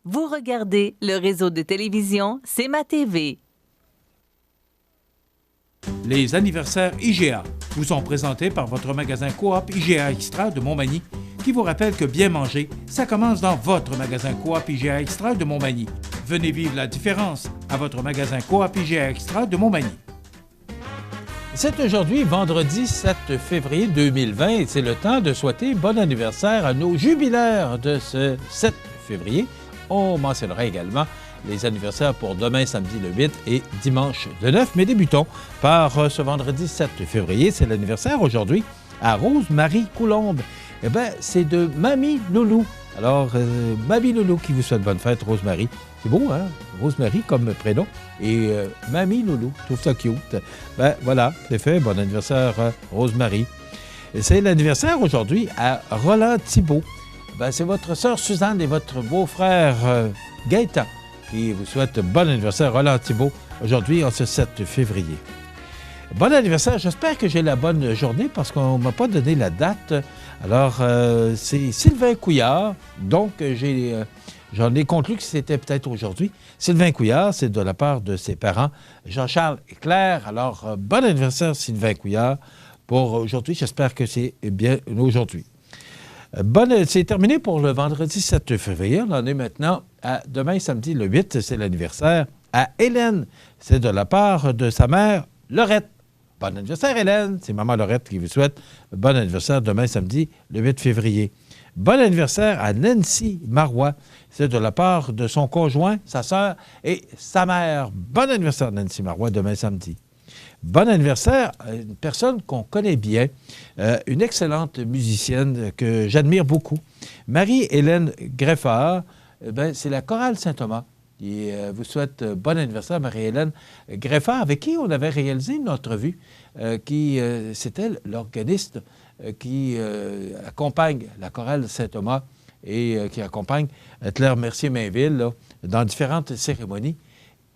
Vous regardez le réseau de télévision C'est ma TV. Les anniversaires IGA vous sont présentés par votre magasin Coop IGA Extra de Montmagny, qui vous rappelle que bien manger, ça commence dans votre magasin Coop IGA Extra de Montmagny. Venez vivre la différence à votre magasin Coop IGA Extra de Montmagny. C'est aujourd'hui, vendredi 7 février 2020, et c'est le temps de souhaiter bon anniversaire à nos jubilaires de ce 7 février. On mentionnera également les anniversaires pour demain, samedi le 8 et dimanche le 9. Mais débutons par ce vendredi 7 février. C'est l'anniversaire aujourd'hui à Rose-Marie Coulombe. Eh bien, c'est de Mamie Loulou. Alors, Mamie Loulou qui vous souhaite bonne fête, Rose-Marie. C'est beau, hein? Rose-Marie comme prénom. Et Mamie Loulou, je trouve ça cute. Ben voilà, c'est fait. Bon anniversaire, Rose-Marie. C'est l'anniversaire aujourd'hui à Roland Thibault. Ben, c'est votre sœur Suzanne et votre beau-frère Gaëtan qui vous souhaitent bon anniversaire, Roland Thibault, aujourd'hui en ce 7 février. Bon anniversaire, j'espère que j'ai la bonne journée parce qu'on ne m'a pas donné la date. Alors, c'est Sylvain Couillard, donc j'ai J'en ai conclu que c'était peut-être aujourd'hui. Sylvain Couillard, c'est de la part de ses parents, Jean-Charles et Claire. Alors, bon anniversaire, Sylvain Couillard, pour aujourd'hui. J'espère que c'est bien aujourd'hui. C'est terminé pour le vendredi 7 février. On en est maintenant à demain, samedi, le 8, c'est l'anniversaire à Hélène. C'est de la part de sa mère, Laurette. Bon anniversaire, Hélène. C'est maman Laurette qui vous souhaite bon anniversaire demain, samedi, le 8 février. Bon anniversaire à Nancy Marois. C'est de la part de son conjoint, sa sœur et sa mère. Bon anniversaire, Nancy Marois, demain, samedi. Bon anniversaire à une personne qu'on connaît bien, une excellente musicienne que j'admire beaucoup, Marie-Hélène Greffard. C'est la chorale Saint-Thomas qui vous souhaite bon anniversaire, Marie-Hélène Greffard, avec qui on avait réalisé une entrevue, c'était l'organiste qui accompagne la chorale Saint-Thomas et qui accompagne Claire Mercier-Mainville là, dans différentes cérémonies.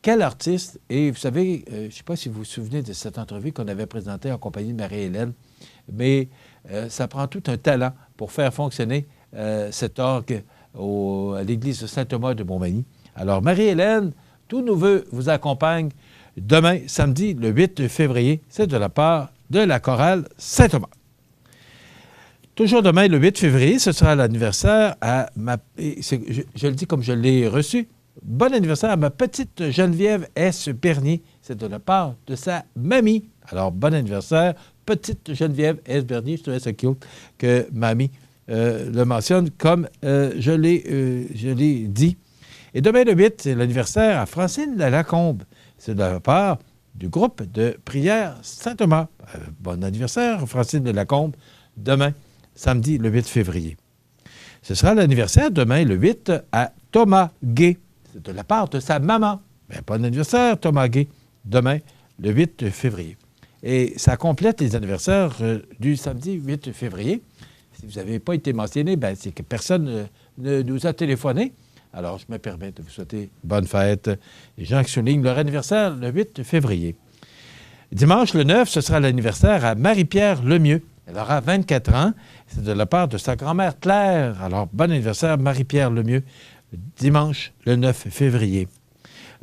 Quel artiste! Et vous savez, je ne sais pas si vous vous souvenez de cette entrevue qu'on avait présentée en compagnie de Marie-Hélène, mais ça prend tout un talent pour faire fonctionner cet orgue à l'église de Saint-Thomas de Montmagny. Alors, Marie-Hélène, tous nos vœux vous accompagnent demain, samedi, le 8 février. C'est de la part de la chorale Saint-Thomas. Toujours demain, le 8 février, ce sera l'anniversaire à je le dis comme je l'ai reçu. Bon anniversaire à ma petite Geneviève S. Bernier. C'est de la part de sa mamie. Alors, bon anniversaire, petite Geneviève S. Bernier. Je trouvais ça cute que mamie le mentionne comme je l'ai dit. Et demain, le 8, c'est l'anniversaire à Francine Lacombe. C'est de la part du groupe de prière Saint-Thomas. Bon anniversaire, Francine Lacombe, demain, samedi, le 8 février. Ce sera l'anniversaire demain, le 8, à Thomas Gay. C'est de la part de sa maman. Bien, bon anniversaire, Thomas Gay, demain, le 8 février. Et ça complète les anniversaires du samedi 8 février. Si vous n'avez pas été mentionné, c'est que personne ne nous a téléphoné. Alors, je me permets de vous souhaiter bonne fête. Les gens qui soulignent leur anniversaire le 8 février. Dimanche, le 9, ce sera l'anniversaire à Marie-Pierre Lemieux. Elle aura 24 ans. C'est de la part de sa grand-mère Claire. Alors, bon anniversaire, Marie-Pierre Lemieux, dimanche, le 9 février.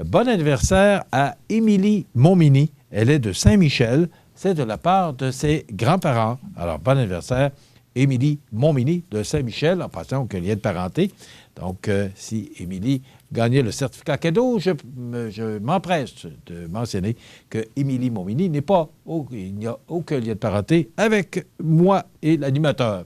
Bon anniversaire à Émilie Montminy. Elle est de Saint-Michel. C'est de la part de ses grands-parents. Alors, bon anniversaire, Émilie Montminy de Saint-Michel, en passant au lien de parenté. Donc, si Émilie gagnait le certificat cadeau, je m'empresse de mentionner que Émilie Montminy il n'y a aucun lien de parenté avec moi et l'animateur.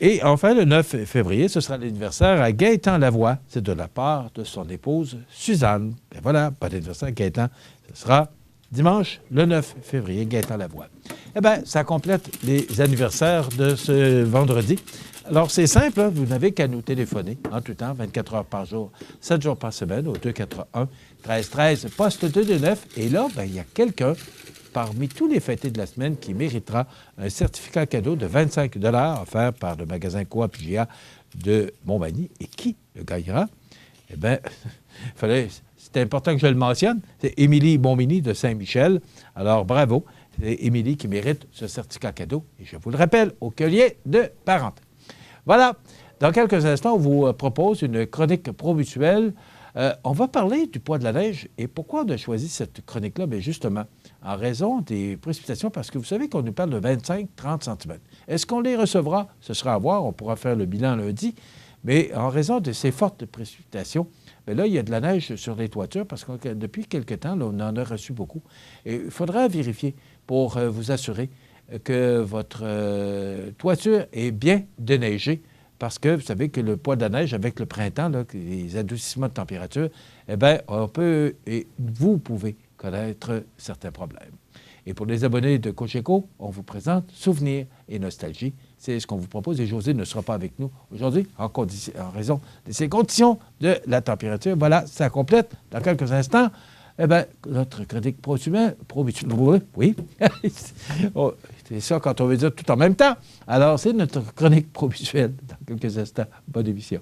Et enfin, le 9 février, ce sera l'anniversaire à Gaëtan Lavoie. C'est de la part de son épouse Suzanne. Et voilà, bon anniversaire Gaëtan. Ce sera dimanche, le 9 février, Gaëtan Lavoie. Eh bien, ça complète les anniversaires de ce vendredi. Alors, c'est simple, hein? Vous n'avez qu'à nous téléphoner en tout temps, 24 heures par jour, 7 jours par semaine, au 241-1313, poste 229. Et là, il y a quelqu'un parmi tous les fêtés de la semaine qui méritera un certificat cadeau de 25 $ offert par le magasin Coop IGA de Montmagny. Et qui le gagnera? Eh bien, c'est important que je le mentionne. C'est Émilie Montminy de Saint-Michel. Alors, bravo. C'est Émilie qui mérite ce certificat cadeau. Et je vous le rappelle, au collier de parenté. Voilà. Dans quelques instants, on vous propose une chronique promutuelle. On va parler du poids de la neige. Et pourquoi on a choisi cette chronique-là? Bien, justement, en raison des précipitations, parce que vous savez qu'on nous parle de 25-30 cm. Est-ce qu'on les recevra? Ce sera à voir. On pourra faire le bilan lundi. Mais en raison de ces fortes précipitations, bien là, il y a de la neige sur les toitures parce que depuis quelque temps, là, on en a reçu beaucoup. Et il faudra vérifier pour vous assurer que votre toiture est bien déneigée parce que vous savez que le poids de la neige avec le printemps, là, les adoucissements de température, eh bien, on peut et vous pouvez connaître certains problèmes. Et pour les abonnés de Cogeco, on vous présente Souvenirs et Nostalgie. C'est ce qu'on vous propose et José ne sera pas avec nous aujourd'hui en raison de ces conditions de la température. Voilà, ça complète dans quelques instants. Eh bien, notre chronique promutuelle, oui, c'est ça quand on veut dire tout en même temps. Alors, c'est notre chronique promutuelle dans quelques instants. Bonne émission.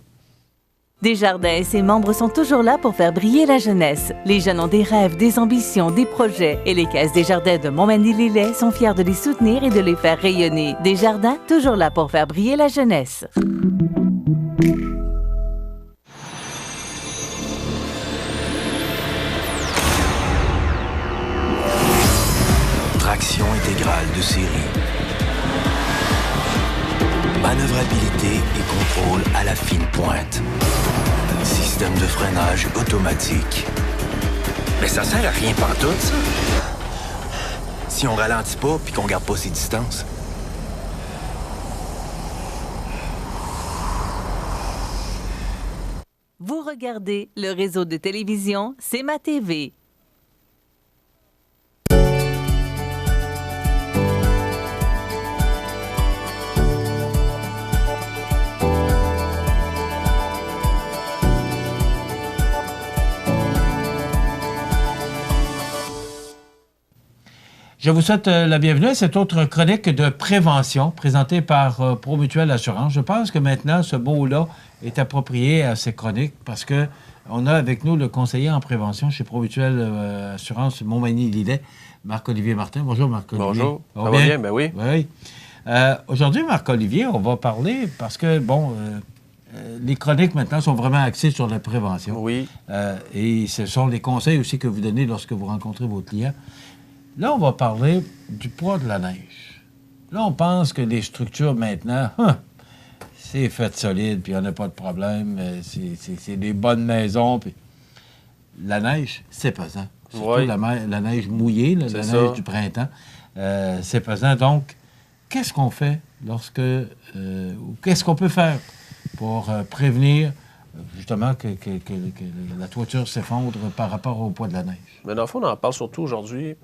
Desjardins et ses membres sont toujours là pour faire briller la jeunesse. Les jeunes ont des rêves, des ambitions, des projets. Et les Caisses Desjardins de Montmagny-Lillet sont fiers de les soutenir et de les faire rayonner. Desjardins, toujours là pour faire briller la jeunesse. Traction intégrale de série. Manœuvrabilité et contrôle à la fine pointe. Système de freinage automatique. Mais ça sert à rien pantoute, ça. Si on ralentit pas puis qu'on garde pas ses distances. Vous regardez le réseau de télévision C'est ma TV. Je vous souhaite la bienvenue à cette autre chronique de prévention présentée par Promutuelle Assurance. Je pense que maintenant, ce mot-là est approprié à ces chroniques parce qu'on a avec nous le conseiller en prévention chez Promutuelle Assurance Montmagny-Lillet, Marc-Olivier Martin. Bonjour, Marc-Olivier. Bonjour. Ça va bien? Ben oui. Oui. Aujourd'hui, Marc-Olivier, on va parler parce que, les chroniques maintenant sont vraiment axées sur la prévention. Oui. Et ce sont les conseils aussi que vous donnez lorsque vous rencontrez vos clients. Là, on va parler du poids de la neige. Là, on pense que les structures maintenant, c'est fait solide, puis il n'y en a pas de problème, c'est des bonnes maisons. Puis... La neige, c'est pesant. Surtout la neige mouillée, la neige du printemps, c'est pesant. Donc, qu'est-ce qu'on fait qu'est-ce qu'on peut faire pour prévenir justement que la toiture s'effondre par rapport au poids de la neige? Mais dans le fond, on en parle surtout aujourd'hui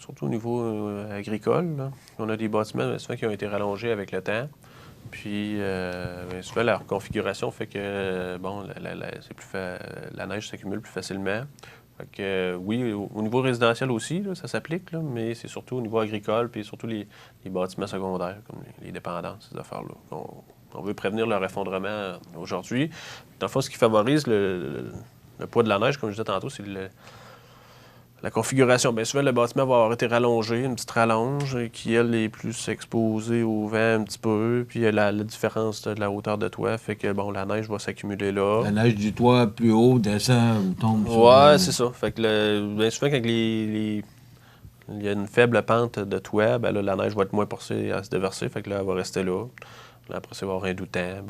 surtout au niveau agricole. Là. On a des bâtiments souvent qui ont été rallongés avec le temps. Puis souvent, leur configuration fait que la neige s'accumule plus facilement. Fait que, oui, au niveau résidentiel aussi, là, ça s'applique, là, mais c'est surtout au niveau agricole, puis surtout les bâtiments secondaires, comme les dépendances, ces affaires-là. On veut prévenir leur effondrement aujourd'hui. Dans le fond, ce qui favorise le poids de la neige, comme je disais tantôt, c'est la configuration. Bien souvent, le bâtiment va avoir été rallongé, une petite rallonge, qui, elle, est plus exposée au vent un petit peu. Puis la différence de la hauteur de toit fait que, la neige va s'accumuler là. La neige du toit plus haut descend ou tombe sur... Oui, c'est ça. Fait que, bien souvent, quand il y a une faible pente de toit, là, la neige va être moins portée à se déverser. Fait que là, elle va rester là. Là, après, ça va avoir un doutant.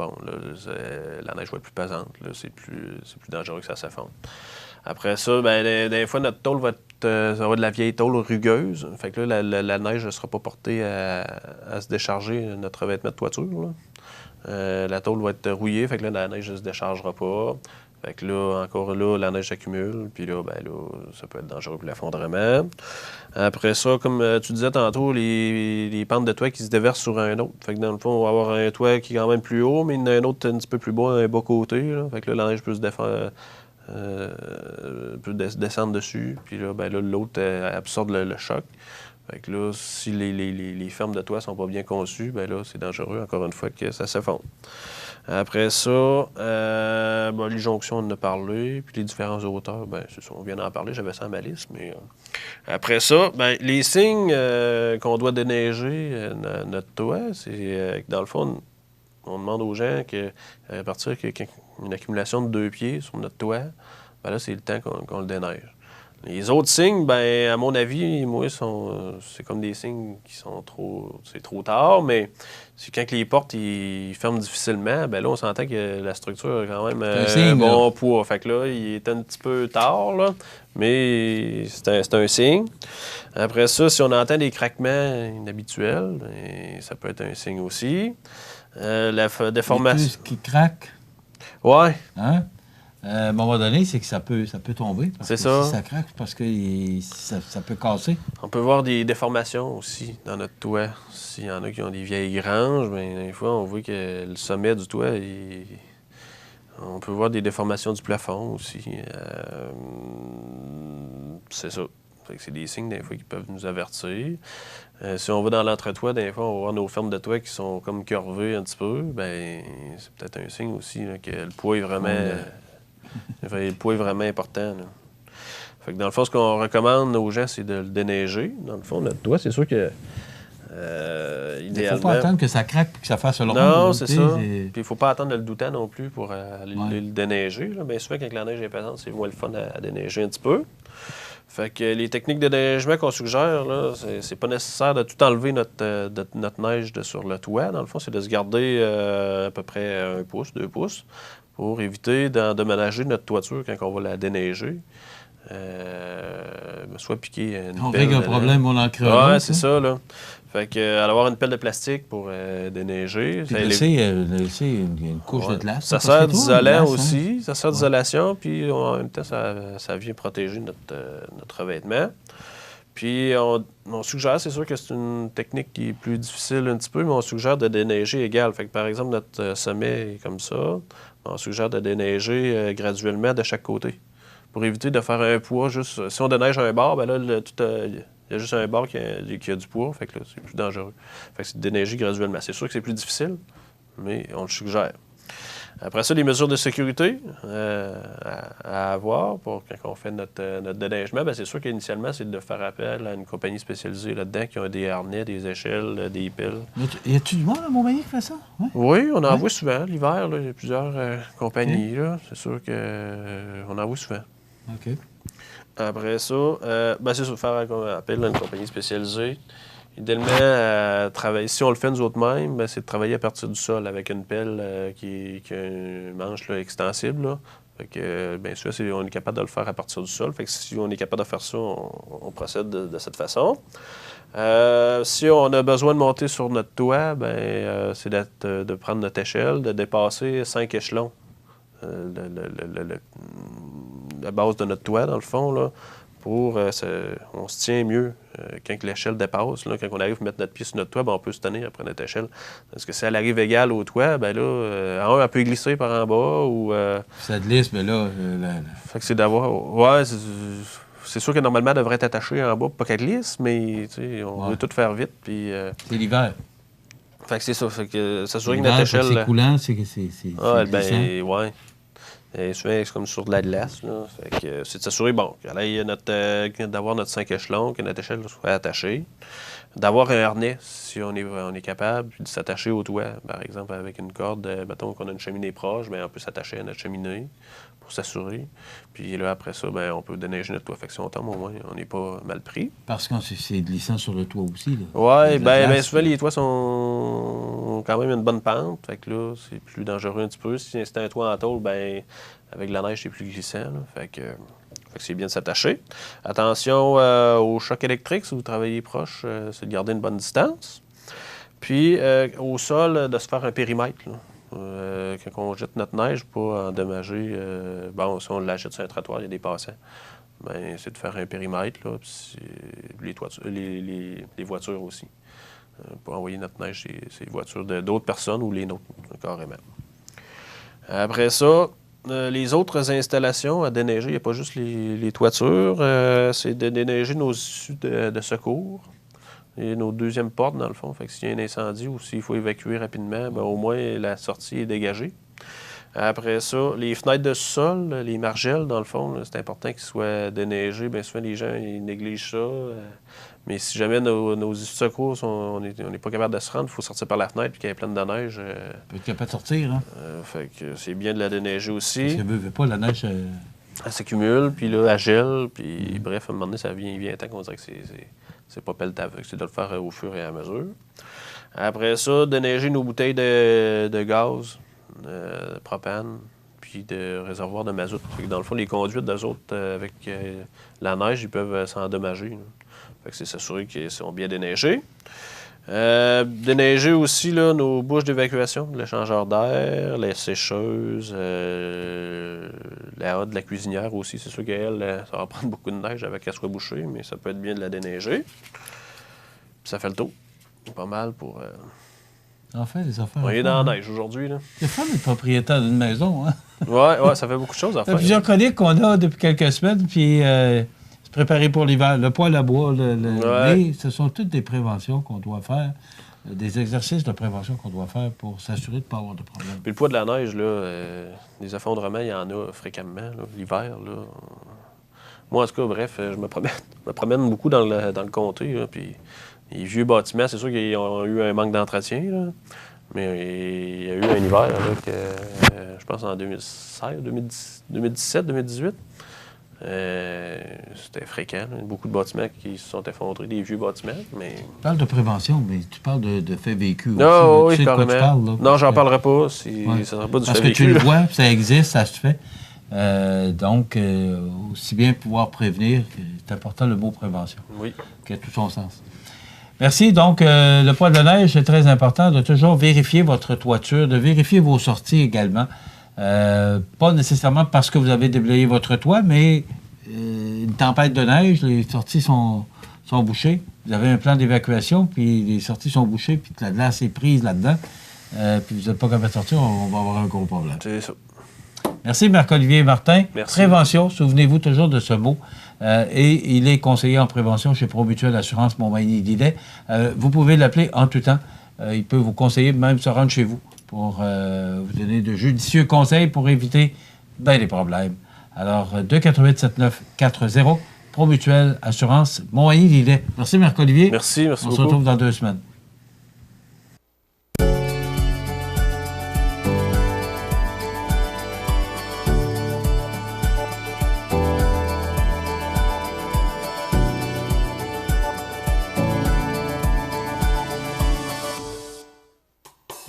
La neige va être plus pesante. Là, c'est plus dangereux que ça s'effondre. Après ça, des fois, notre tôle va avoir de la vieille tôle rugueuse. Fait que là, la neige ne sera pas portée à se décharger notre revêtement de toiture. Là. La tôle va être rouillée. Fait que là, la neige ne se déchargera pas. Fait que là, encore là, la neige s'accumule. Puis là, ça peut être dangereux pour l'effondrement. Après ça, comme tu disais tantôt, les pentes de toit qui se déversent sur un autre. Fait que dans le fond, on va avoir un toit qui est quand même plus haut, mais il y en a un autre un petit peu plus bas, un bas côté. Là. Fait que là, la neige peut se descendre dessus. Puis là, l'autre absorbe le choc. Fait que là, si les fermes de toit sont pas bien conçues, là, c'est dangereux, encore une fois, que ça s'effondre. Après ça, les jonctions, on en a parlé. Puis les différentes hauteurs, c'est ça, on vient d'en parler, j'avais ça à ma liste. Mais après ça, les signes qu'on doit déneiger notre toit, c'est dans le fond, on demande aux gens à partir d'une accumulation de 2 pieds sur notre toit, là, c'est le temps qu'on le déneige. Les autres signes, à mon avis, moi, c'est comme des signes qui sont c'est trop tard, mais c'est quand les portes ils ferment difficilement, là, on s'entend que la structure a quand même un bon poids. Fait que là, il est un petit peu tard, là, mais c'est un signe. Après ça, si on entend des craquements inhabituels, ça peut être un signe aussi. La déformation. Qui craque? Ouais. Hein? À un moment donné, c'est que ça peut tomber. C'est ça. Si ça craque, parce que ça peut casser. On peut voir des déformations aussi dans notre toit. S'il y en a qui ont des vieilles granges, des fois, on voit que le sommet du toit, on peut voir des déformations du plafond aussi. C'est ça. C'est des signes, des fois, qui peuvent nous avertir. Si on va dans l'entretoit, des fois, on va voir nos fermes de toit qui sont comme curvées un petit peu. C'est peut-être un signe aussi là, que le poids est vraiment... Le poids est vraiment important. Là. Fait que dans le fond, ce qu'on recommande aux gens, c'est de le déneiger. Dans le fond, notre toit, c'est sûr que idéalement... Il ne faut pas attendre que ça craque et que ça fasse le rond. Non, c'est ça. Puis il ne faut pas attendre le doutant non plus pour le déneiger. Là. Bien souvent, quand la neige est pesante, c'est moins le fun à déneiger un petit peu. Fait que les techniques de déneigement qu'on suggère, là, c'est pas nécessaire de tout enlever notre neige sur le toit. Dans le fond, c'est de se garder à peu près 1 pouce, 2 pouces pour éviter d'endommager notre toiture quand on va la déneiger. Soit piquer une on pelle. règle un problème, on en crée un autre. Ouais, c'est ça, là. Fait que, avoir une pelle de plastique pour déneiger. Puis laisser une couche de glace. Ça sert d'isolant aussi. Ça sert d'isolation, puis en même temps, ça vient protéger notre revêtement. Puis on suggère, c'est sûr que c'est une technique qui est plus difficile un petit peu, mais on suggère de déneiger égal. Fait que par exemple, notre sommet est comme ça. On suggère de déneiger graduellement de chaque côté. Pour éviter de faire un poids juste. Si on déneige un bord, ben là, il y a juste un bord qui a du poids, fait que là, c'est plus dangereux. Fait que c'est de déneiger graduellement. C'est sûr que c'est plus difficile, mais on le suggère. Après ça, les mesures de sécurité à avoir pour quand on fait notre déneigement, bien, c'est sûr qu'initialement, c'est de faire appel à une compagnie spécialisée là-dedans qui a des harnais, des échelles, des piles. Y a-tu du monde à Montmagny qui fait ça? Ouais. Oui, on en voit souvent. L'hiver, là, il y a plusieurs compagnies. Là. C'est sûr qu'on en voit souvent. OK. Après ça, c'est sûr, faire appel à une compagnie spécialisée. Idéalement, si on le fait nous autres mêmes, ben, c'est de travailler à partir du sol avec une pelle qui a une manche là, extensible. Là. Fait que, bien sûr, on est capable de le faire à partir du sol. Fait que si on est capable de faire ça, on procède de cette façon. Si on a besoin de monter sur notre toit, ben, c'est de prendre notre échelle, de dépasser 5 échelons. La base de notre toit, dans le fond, là, on se tient mieux quand l'échelle dépasse. Là, quand on arrive à mettre notre pied sur notre toit, ben, on peut se tenir après notre échelle. Parce que si elle arrive égale au toit, ben là, elle peut glisser par en bas ou... Ça glisse, mais là... Fait que c'est d'avoir... Ouais, c'est sûr que normalement, elle devrait être attachée en bas pour pas qu'elle glisse, mais on veut tout faire vite. Puis, c'est l'hiver. Fait que c'est ça. Fait que s'assurer que notre échelle... C'est coulant, c'est ouais. Et souvent, c'est comme sur de la glace. Là. Fait que c'est de s'assurer, d'avoir notre 5 échelons, que notre échelle soit attachée. D'avoir un harnais, si on est capable, puis de s'attacher au toit. Par exemple, avec une corde, mettons qu'on a une cheminée proche, bien, on peut s'attacher à notre cheminée pour s'assurer. Puis là, après ça, bien, on peut déneiger notre toit. Fait que si on tombe, au moins, on n'est pas mal pris. Parce que c'est glissant sur le toit aussi. Oui, bien souvent, les toits sont quand même une bonne pente. Fait que là, c'est plus dangereux un petit peu. Si c'est un toit en tôle, bien, avec la neige, c'est plus glissant. Là. Fait que c'est bien de s'attacher. Attention au choc électrique, si vous travaillez proche, c'est de garder une bonne distance. Puis, au sol, de se faire un périmètre. Là. Quand on jette notre neige, pas endommager. Si on la jette sur un trottoir, il y a des passants. Bien, c'est de faire un périmètre, là, puis les voitures aussi. Pour envoyer notre neige chez les voitures d'autres personnes ou les nôtres, carrément. Après ça, les autres installations à déneiger, il n'y a pas juste les toitures, c'est de déneiger nos issues de secours et nos deuxièmes portes, dans le fond. Fait que s'il y a un incendie ou s'il faut évacuer rapidement, bien, au moins la sortie est dégagée. Après ça, les fenêtres de sous-sol, les margelles, dans le fond, là, c'est important qu'ils soient déneigés. Bien souvent, les gens ils négligent ça. Mais si jamais nos issues de secours, on n'est pas capable de se rendre, il faut sortir par la fenêtre puis qu'elle est pleine de neige. On peut être capable de sortir, hein? Fait que c'est bien de la déneiger aussi. Parce qu'elle ne veut pas, la neige... Elle s'accumule, puis là, elle gèle, puis bref, à un moment donné, ça vient tant qu'on dirait que c'est pas pelletable. C'est de le faire au fur et à mesure. Après ça, déneiger nos bouteilles de gaz, de propane, puis de réservoirs de mazout. Fait que dans le fond, les conduites d'eux autres, avec la neige, ils peuvent s'endommager. Fait que c'est s'assurer qu'ils sont bien déneigés. Déneiger aussi là, nos bouches d'évacuation, l'échangeur d'air, les sécheuses, la hotte de la cuisinière aussi. C'est sûr qu'elle, ça va prendre beaucoup de neige avec qu'elle soit bouchée, mais ça peut être bien de la déneiger. Puis ça fait le tour. C'est pas mal pour... Enfin, des affaires. On est dans la neige aujourd'hui. C'est fun d'être propriétaire d'une maison, hein? Ouais, ça fait beaucoup de choses à faire. Il y a plusieurs chroniques qu'on a depuis quelques semaines, puis se préparer pour l'hiver. Le poêle à bois, ce sont toutes des préventions qu'on doit faire, des exercices de prévention qu'on doit faire pour s'assurer de ne pas avoir de problème. Puis le poids de la neige, là, les effondrements, il y en a fréquemment, là, l'hiver. Là. Moi, en tout cas, bref, je me promène beaucoup dans le comté, là, puis les vieux bâtiments, c'est sûr qu'ils ont eu un manque d'entretien, là, mais il y a eu un hiver, là, que je pense en 2016, 2017, 2018. C'était fréquent. Là. Beaucoup de bâtiments qui se sont effondrés, des vieux bâtiments, mais... Tu parles de prévention, mais tu parles de faits vécus aussi. Non, oui, tu sais de quoi tu parles, là, non, j'en parlerai pas. Ça ouais. ne sera pas du parce fait que vécu. tu le vois, ça existe, ça se fait. Donc, aussi bien pouvoir prévenir, c'est important le mot prévention, qui a tout son sens. Merci. Donc, le poids de la neige, c'est très important de toujours vérifier votre toiture, de vérifier vos sorties également. Pas nécessairement parce que vous avez déblayé votre toit, mais une tempête de neige, les sorties sont bouchées. Vous avez un plan d'évacuation, puis les sorties sont bouchées, puis la glace est prise là-dedans, puis vous n'êtes pas capable de sortir, on va avoir un gros problème. C'est ça. Merci, Marc-Olivier Martin. Merci. Prévention, souvenez-vous toujours de ce mot. Et il est conseiller en prévention chez Promutuelle Assurance Montmagny-Lillet. Vous pouvez l'appeler en tout temps. Il peut vous conseiller, même se rendre chez vous, pour vous donner de judicieux conseils pour éviter bien des problèmes. Alors, 248-7940, Promutuelle Assurance Montmagny-Lillet. Merci, Marc-Olivier. Merci On beaucoup. se retrouve dans 2 semaines.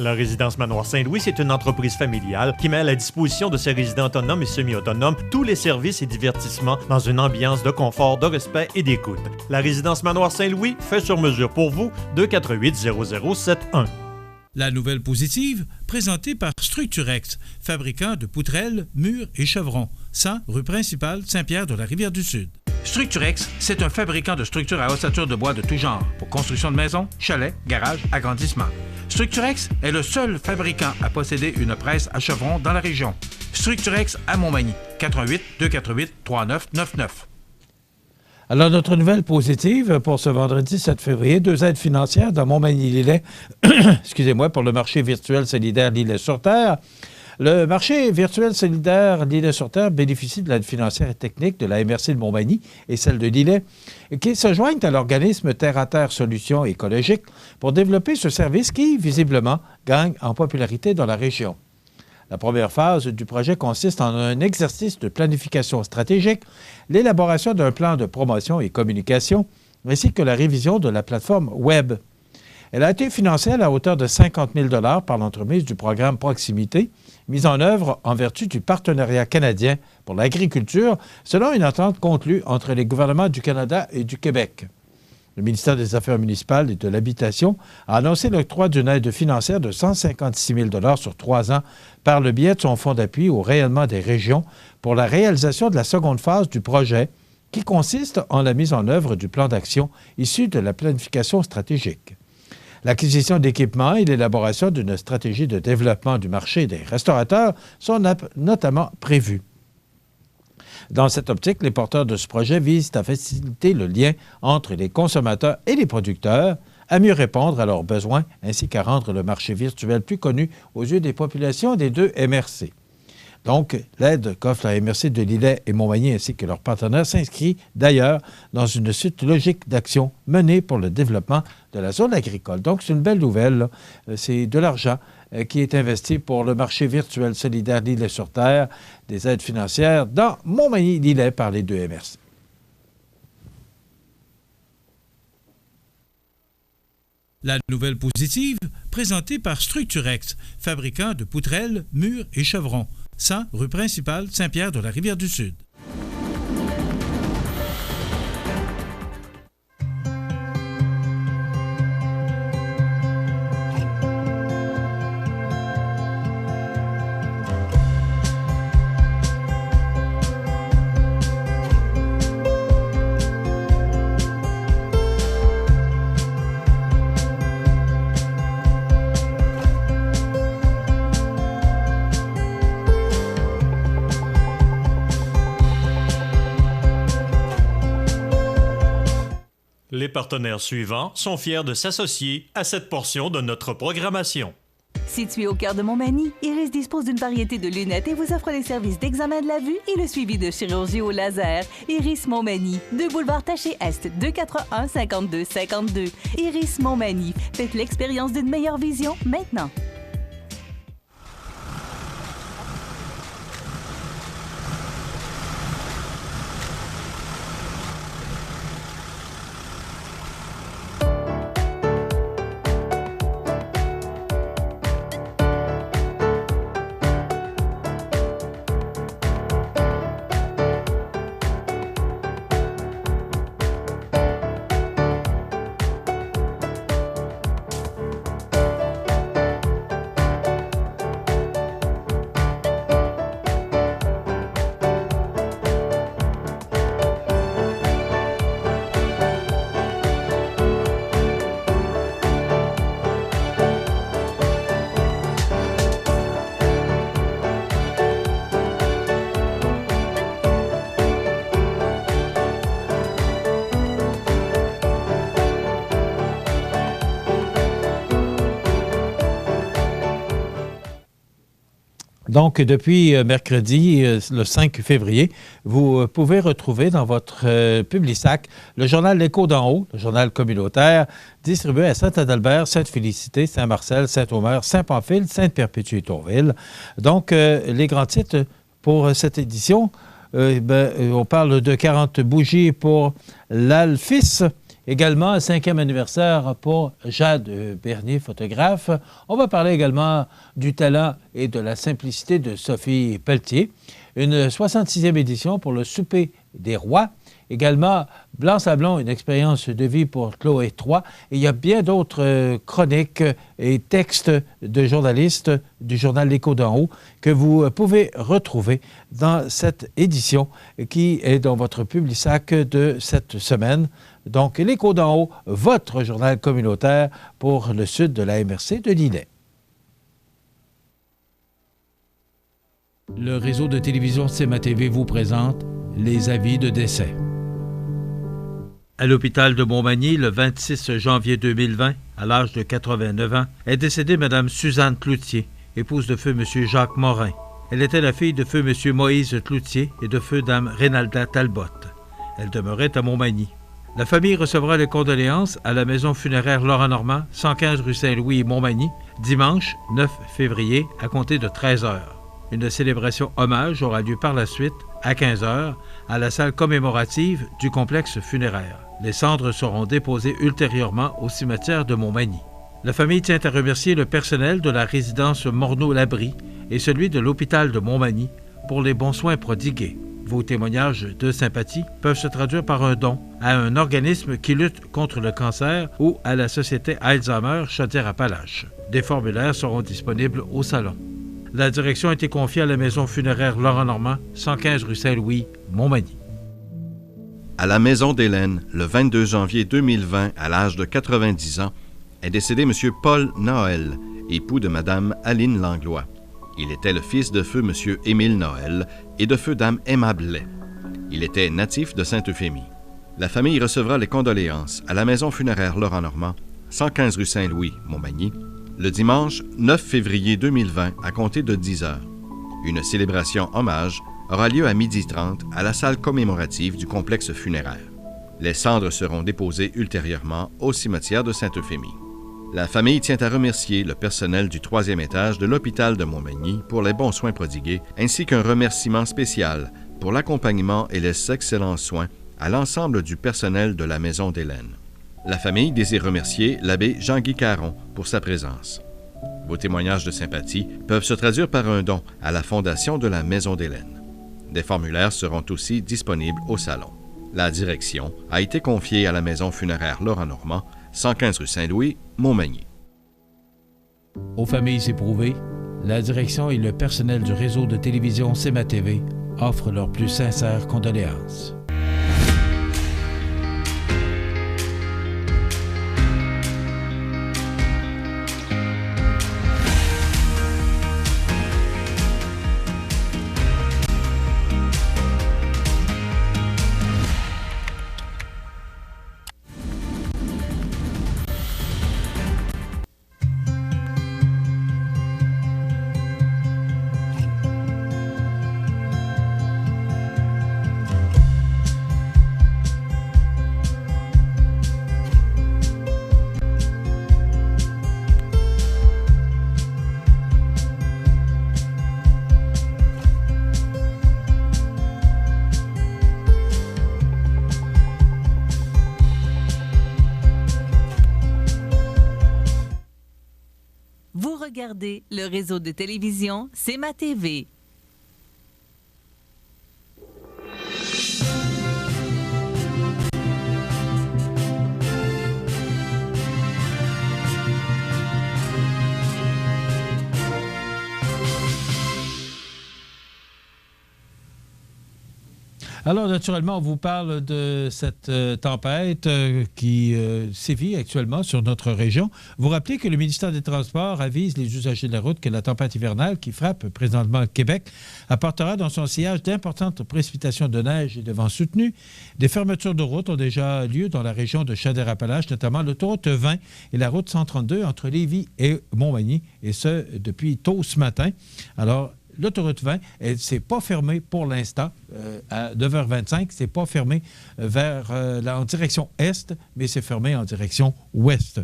La résidence Manoir Saint-Louis, c'est une entreprise familiale qui met à la disposition de ses résidents autonomes et semi-autonomes tous les services et divertissements dans une ambiance de confort, de respect et d'écoute. La résidence Manoir Saint-Louis fait sur mesure pour vous, 248-0071. La nouvelle positive, présentée par Structurex, fabricant de poutrelles, murs et chevrons, 100 rue principale Saint-Pierre de la Rivière-du-Sud. Structurex, c'est un fabricant de structures à ossature de bois de tout genre, pour construction de maisons, chalets, garages, agrandissements. Structurex est le seul fabricant à posséder une presse à chevrons dans la région. Structurex à Montmagny, 418-248-3999. Alors, notre nouvelle positive pour ce vendredi 7 février, 2 aides financières dans Montmagny-Lillet, excusez-moi, pour le marché virtuel solidaire Lillet-sur-Terre. Le marché virtuel solidaire Lillet-sur-Terre bénéficie de l'aide financière et technique de la MRC de Montmagny et celle de Lillet, qui se joignent à l'organisme Terre-à-Terre Solutions écologiques pour développer ce service qui, visiblement, gagne en popularité dans la région. La première phase du projet consiste en un exercice de planification stratégique, l'élaboration d'un plan de promotion et communication, ainsi que la révision de la plateforme Web. Elle a été financée à la hauteur de 50 000 $ par l'entremise du programme Proximité, mise en œuvre en vertu du partenariat canadien pour l'agriculture, selon une entente conclue entre les gouvernements du Canada et du Québec. Le ministère des Affaires municipales et de l'Habitation a annoncé l'octroi d'une aide financière de 156 000 $ sur 3 ans par le biais de son fonds d'appui au rayonnement des régions pour la réalisation de la seconde phase du projet, qui consiste en la mise en œuvre du plan d'action issu de la planification stratégique. L'acquisition d'équipements et l'élaboration d'une stratégie de développement du marché des restaurateurs sont notamment prévus. Dans cette optique, les porteurs de ce projet visent à faciliter le lien entre les consommateurs et les producteurs, à mieux répondre à leurs besoins, ainsi qu'à rendre le marché virtuel plus connu aux yeux des populations des 2 MRC. Donc, l'aide qu'offre la MRC de Lillet et Montmagny ainsi que leurs partenaires s'inscrit d'ailleurs dans une suite logique d'actions menées pour le développement de la zone agricole. Donc, c'est une belle nouvelle, là. C'est de l'argent qui est investi pour le marché virtuel solidaire Lillet-sur-Terre, des aides financières dans Montmagny-Lillet par les 2 MRC. La nouvelle positive, présentée par Structurex, fabricant de poutrelles, murs et chevrons, 100 rue principale Saint-Pierre de la Rivière-du-Sud. Les partenaires suivants sont fiers de s'associer à cette portion de notre programmation. Situé au cœur de Montmagny, Iris dispose d'une variété de lunettes et vous offre les services d'examen de la vue et le suivi de chirurgie au laser. Iris Montmagny, 2 boulevard Taché Est, 241-5252. Iris Montmagny, faites l'expérience d'une meilleure vision maintenant. Donc, depuis mercredi, le 5 février, vous pouvez retrouver dans votre Publisac le journal L'Écho d'en haut, le journal communautaire, distribué à Saint-Adalbert, Sainte-Félicité, Saint-Marcel, Saint-Omer, Saint-Pamphile, Sainte-Perpétue et Tourville. Donc, les grands titres pour cette édition, on parle de 40 bougies pour l'Alphys. Également, 5e anniversaire pour Jade Bernier, photographe. On va parler également du talent et de la simplicité de Sophie Pelletier. Une 66e édition pour le Souper des Rois. Également, Blanc-Sablon, une expérience de vie pour Chloé III. Et il y a bien d'autres chroniques et textes de journalistes du journal L'Écho d'en haut que vous pouvez retrouver dans cette édition qui est dans votre Publisac de cette semaine. Donc, L'Écho d'en haut, votre journal communautaire pour le sud de la MRC de Lillet. Le réseau de télévision CMA-TV vous présente les avis de décès. À l'hôpital de Montmagny, le 26 janvier 2020, à l'âge de 89 ans, est décédée Mme Suzanne Cloutier, épouse de feu M. Jacques Morin. Elle était la fille de feu M. Moïse Cloutier et de feu Dame Reynalda Talbot. Elle demeurait à Montmagny. La famille recevra les condoléances à la maison funéraire Laurent Normand, 115 rue Saint-Louis, Montmagny, dimanche 9 février, à compter de 13 heures. Une célébration hommage aura lieu par la suite, à 15 heures, à la salle commémorative du complexe funéraire. Les cendres seront déposées ultérieurement au cimetière de Montmagny. La famille tient à remercier le personnel de la résidence Morneau-Labrie et celui de l'hôpital de Montmagny pour les bons soins prodigués. Vos témoignages de sympathie peuvent se traduire par un don à un organisme qui lutte contre le cancer ou à la Société Alzheimer Chaudière-Appalaches. Des formulaires seront disponibles au salon. La direction a été confiée à la maison funéraire Laurent Normand, 115 rue Saint-Louis, Montmagny. À la maison d'Hélène, le 22 janvier 2020, à l'âge de 90 ans, est décédé M. Paul Noël, époux de Mme Aline Langlois. Il était le fils de feu M. Émile Noël et de feu Dame Emma Blais. Il était natif de Sainte-Euphémie. La famille recevra les condoléances à la maison funéraire Laurent Normand, 115 rue Saint-Louis, Montmagny, le dimanche 9 février 2020 à compter de 10 heures. Une célébration hommage aura lieu à 12h30 à la salle commémorative du complexe funéraire. Les cendres seront déposées ultérieurement au cimetière de Sainte-Euphémie. La famille tient à remercier le personnel du 3e étage de l'hôpital de Montmagny pour les bons soins prodigués, ainsi qu'un remerciement spécial pour l'accompagnement et les excellents soins à l'ensemble du personnel de la maison d'Hélène. La famille désire remercier l'abbé Jean-Guy Caron pour sa présence. Vos témoignages de sympathie peuvent se traduire par un don à la Fondation de la Maison d'Hélène. Des formulaires seront aussi disponibles au salon. La direction a été confiée à la maison funéraire Laurent Normand, 115 rue Saint-Louis, Montmagny. Aux familles éprouvées, la direction et le personnel du réseau de télévision CMA-TV offrent leurs plus sincères condoléances. Regardez le réseau de télévision CMA-TV. Alors, naturellement, on vous parle de cette tempête qui sévit actuellement sur notre région. Vous rappelez que le ministère des Transports avise les usagers de la route que la tempête hivernale qui frappe présentement le Québec apportera dans son sillage d'importantes précipitations de neige et de vent soutenus. Des fermetures de routes ont déjà lieu dans la région de Chaudière-Appalaches, notamment l'autoroute 20 et la route 132 entre Lévis et Montmagny, et ce, depuis tôt ce matin. Alors, l'autoroute 20, c'est pas fermé pour l'instant. À 9h25, c'est pas fermé en direction est, mais c'est fermé en direction ouest.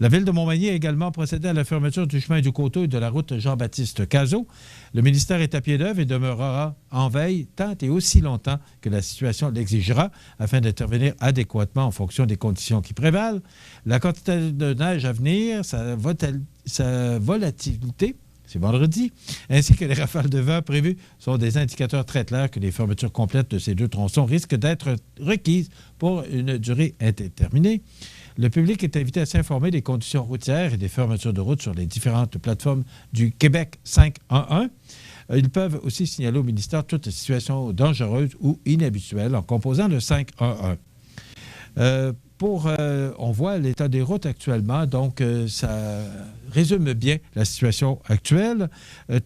La Ville de Montmagny a également procédé à la fermeture du chemin du Coteau et de la route Jean-Baptiste Cazot. Le ministère est à pied d'œuvre et demeurera en veille tant et aussi longtemps que la situation l'exigera afin d'intervenir adéquatement en fonction des conditions qui prévalent. La quantité de neige à venir, sa volatilité, c'est vendredi, ainsi que les rafales de vent prévues sont des indicateurs très clairs que les fermetures complètes de ces deux tronçons risquent d'être requises pour une durée indéterminée. Le public est invité à s'informer des conditions routières et des fermetures de route sur les différentes plateformes du Québec 511. Ils peuvent aussi signaler au ministère toute situation dangereuse ou inhabituelle en composant le 511. On voit l'état des routes actuellement, donc ça résume bien la situation actuelle.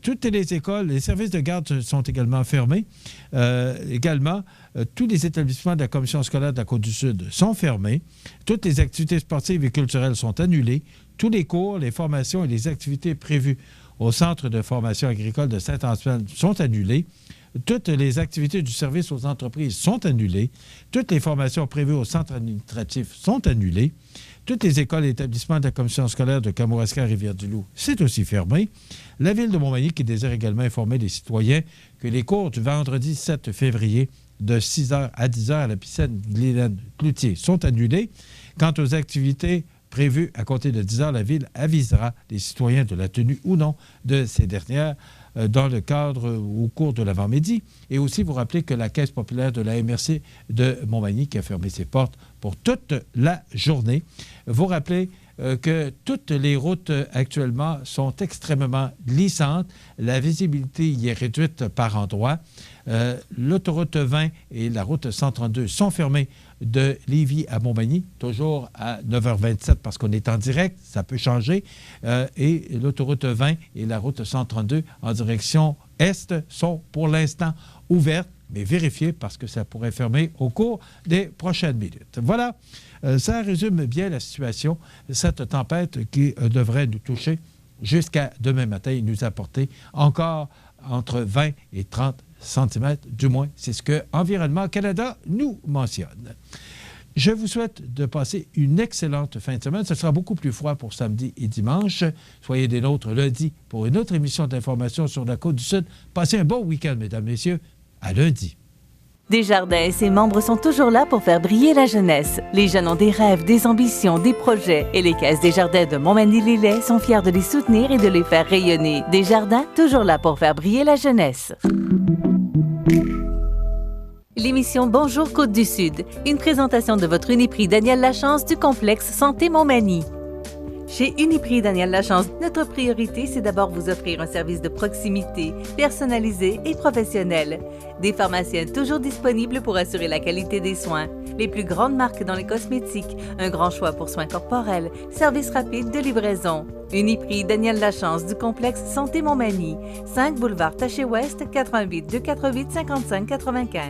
Toutes les écoles, les services de garde sont également fermés. Tous les établissements de la Commission scolaire de la Côte-du-Sud sont fermés. Toutes les activités sportives et culturelles sont annulées. Tous les cours, les formations et les activités prévues au Centre de formation agricole de Saint-Antoine sont annulées. Toutes les activités du service aux entreprises sont annulées. Toutes les formations prévues au centre administratif sont annulées. Toutes les écoles et établissements de la Commission scolaire de Kamouraska et Rivière-du-Loup, c'est aussi fermé. La Ville de Montmagny qui désire également informer les citoyens que les cours du vendredi 7 février de 6h à 10h à la piscine Guylaine Cloutier sont annulés. Quant aux activités prévues à compter de 10h, la Ville avisera les citoyens de la tenue ou non de ces dernières dans le cadre au cours de l'avant-midi. Et aussi vous rappeler que la Caisse populaire de la MRC de Montmagny qui a fermé ses portes pour toute la journée. Vous rappelez que toutes les routes actuellement sont extrêmement glissantes. La visibilité y est réduite par endroits. L'autoroute 20 et la route 132 sont fermées de Lévis à Montmagny, toujours à 9h27 parce qu'on est en direct, ça peut changer. Et l'autoroute 20 et la route 132 en direction est sont pour l'instant ouvertes, mais vérifiez parce que ça pourrait fermer au cours des prochaines minutes. Voilà, ça résume bien la situation, cette tempête qui devrait nous toucher jusqu'à demain matin et nous apporter encore entre 20 et 30 cm, du moins, c'est ce que Environnement Canada nous mentionne. Je vous souhaite de passer une excellente fin de semaine. Ce sera beaucoup plus froid pour samedi et dimanche. Soyez des nôtres lundi pour une autre émission d'information sur la Côte-du-Sud. Passez un bon week-end, mesdames, messieurs. À lundi. Desjardins et ses membres sont toujours là pour faire briller la jeunesse. Les jeunes ont des rêves, des ambitions, des projets et les caisses Desjardins de Montmagny-Lillet sont fiers de les soutenir et de les faire rayonner. Desjardins, toujours là pour faire briller la jeunesse. L'émission Bonjour Côte-du-Sud, une présentation de votre Uniprix Daniel Lachance du complexe Santé Montmagny. Chez Uniprix Daniel Lachance, notre priorité, c'est d'abord vous offrir un service de proximité, personnalisé et professionnel. Des pharmaciens toujours disponibles pour assurer la qualité des soins. Les plus grandes marques dans les cosmétiques, un grand choix pour soins corporels, service rapide de livraison. Uniprix Daniel Lachance du complexe Santé Montmagny, 5 boulevard Taché-Ouest, 88 248 55 95.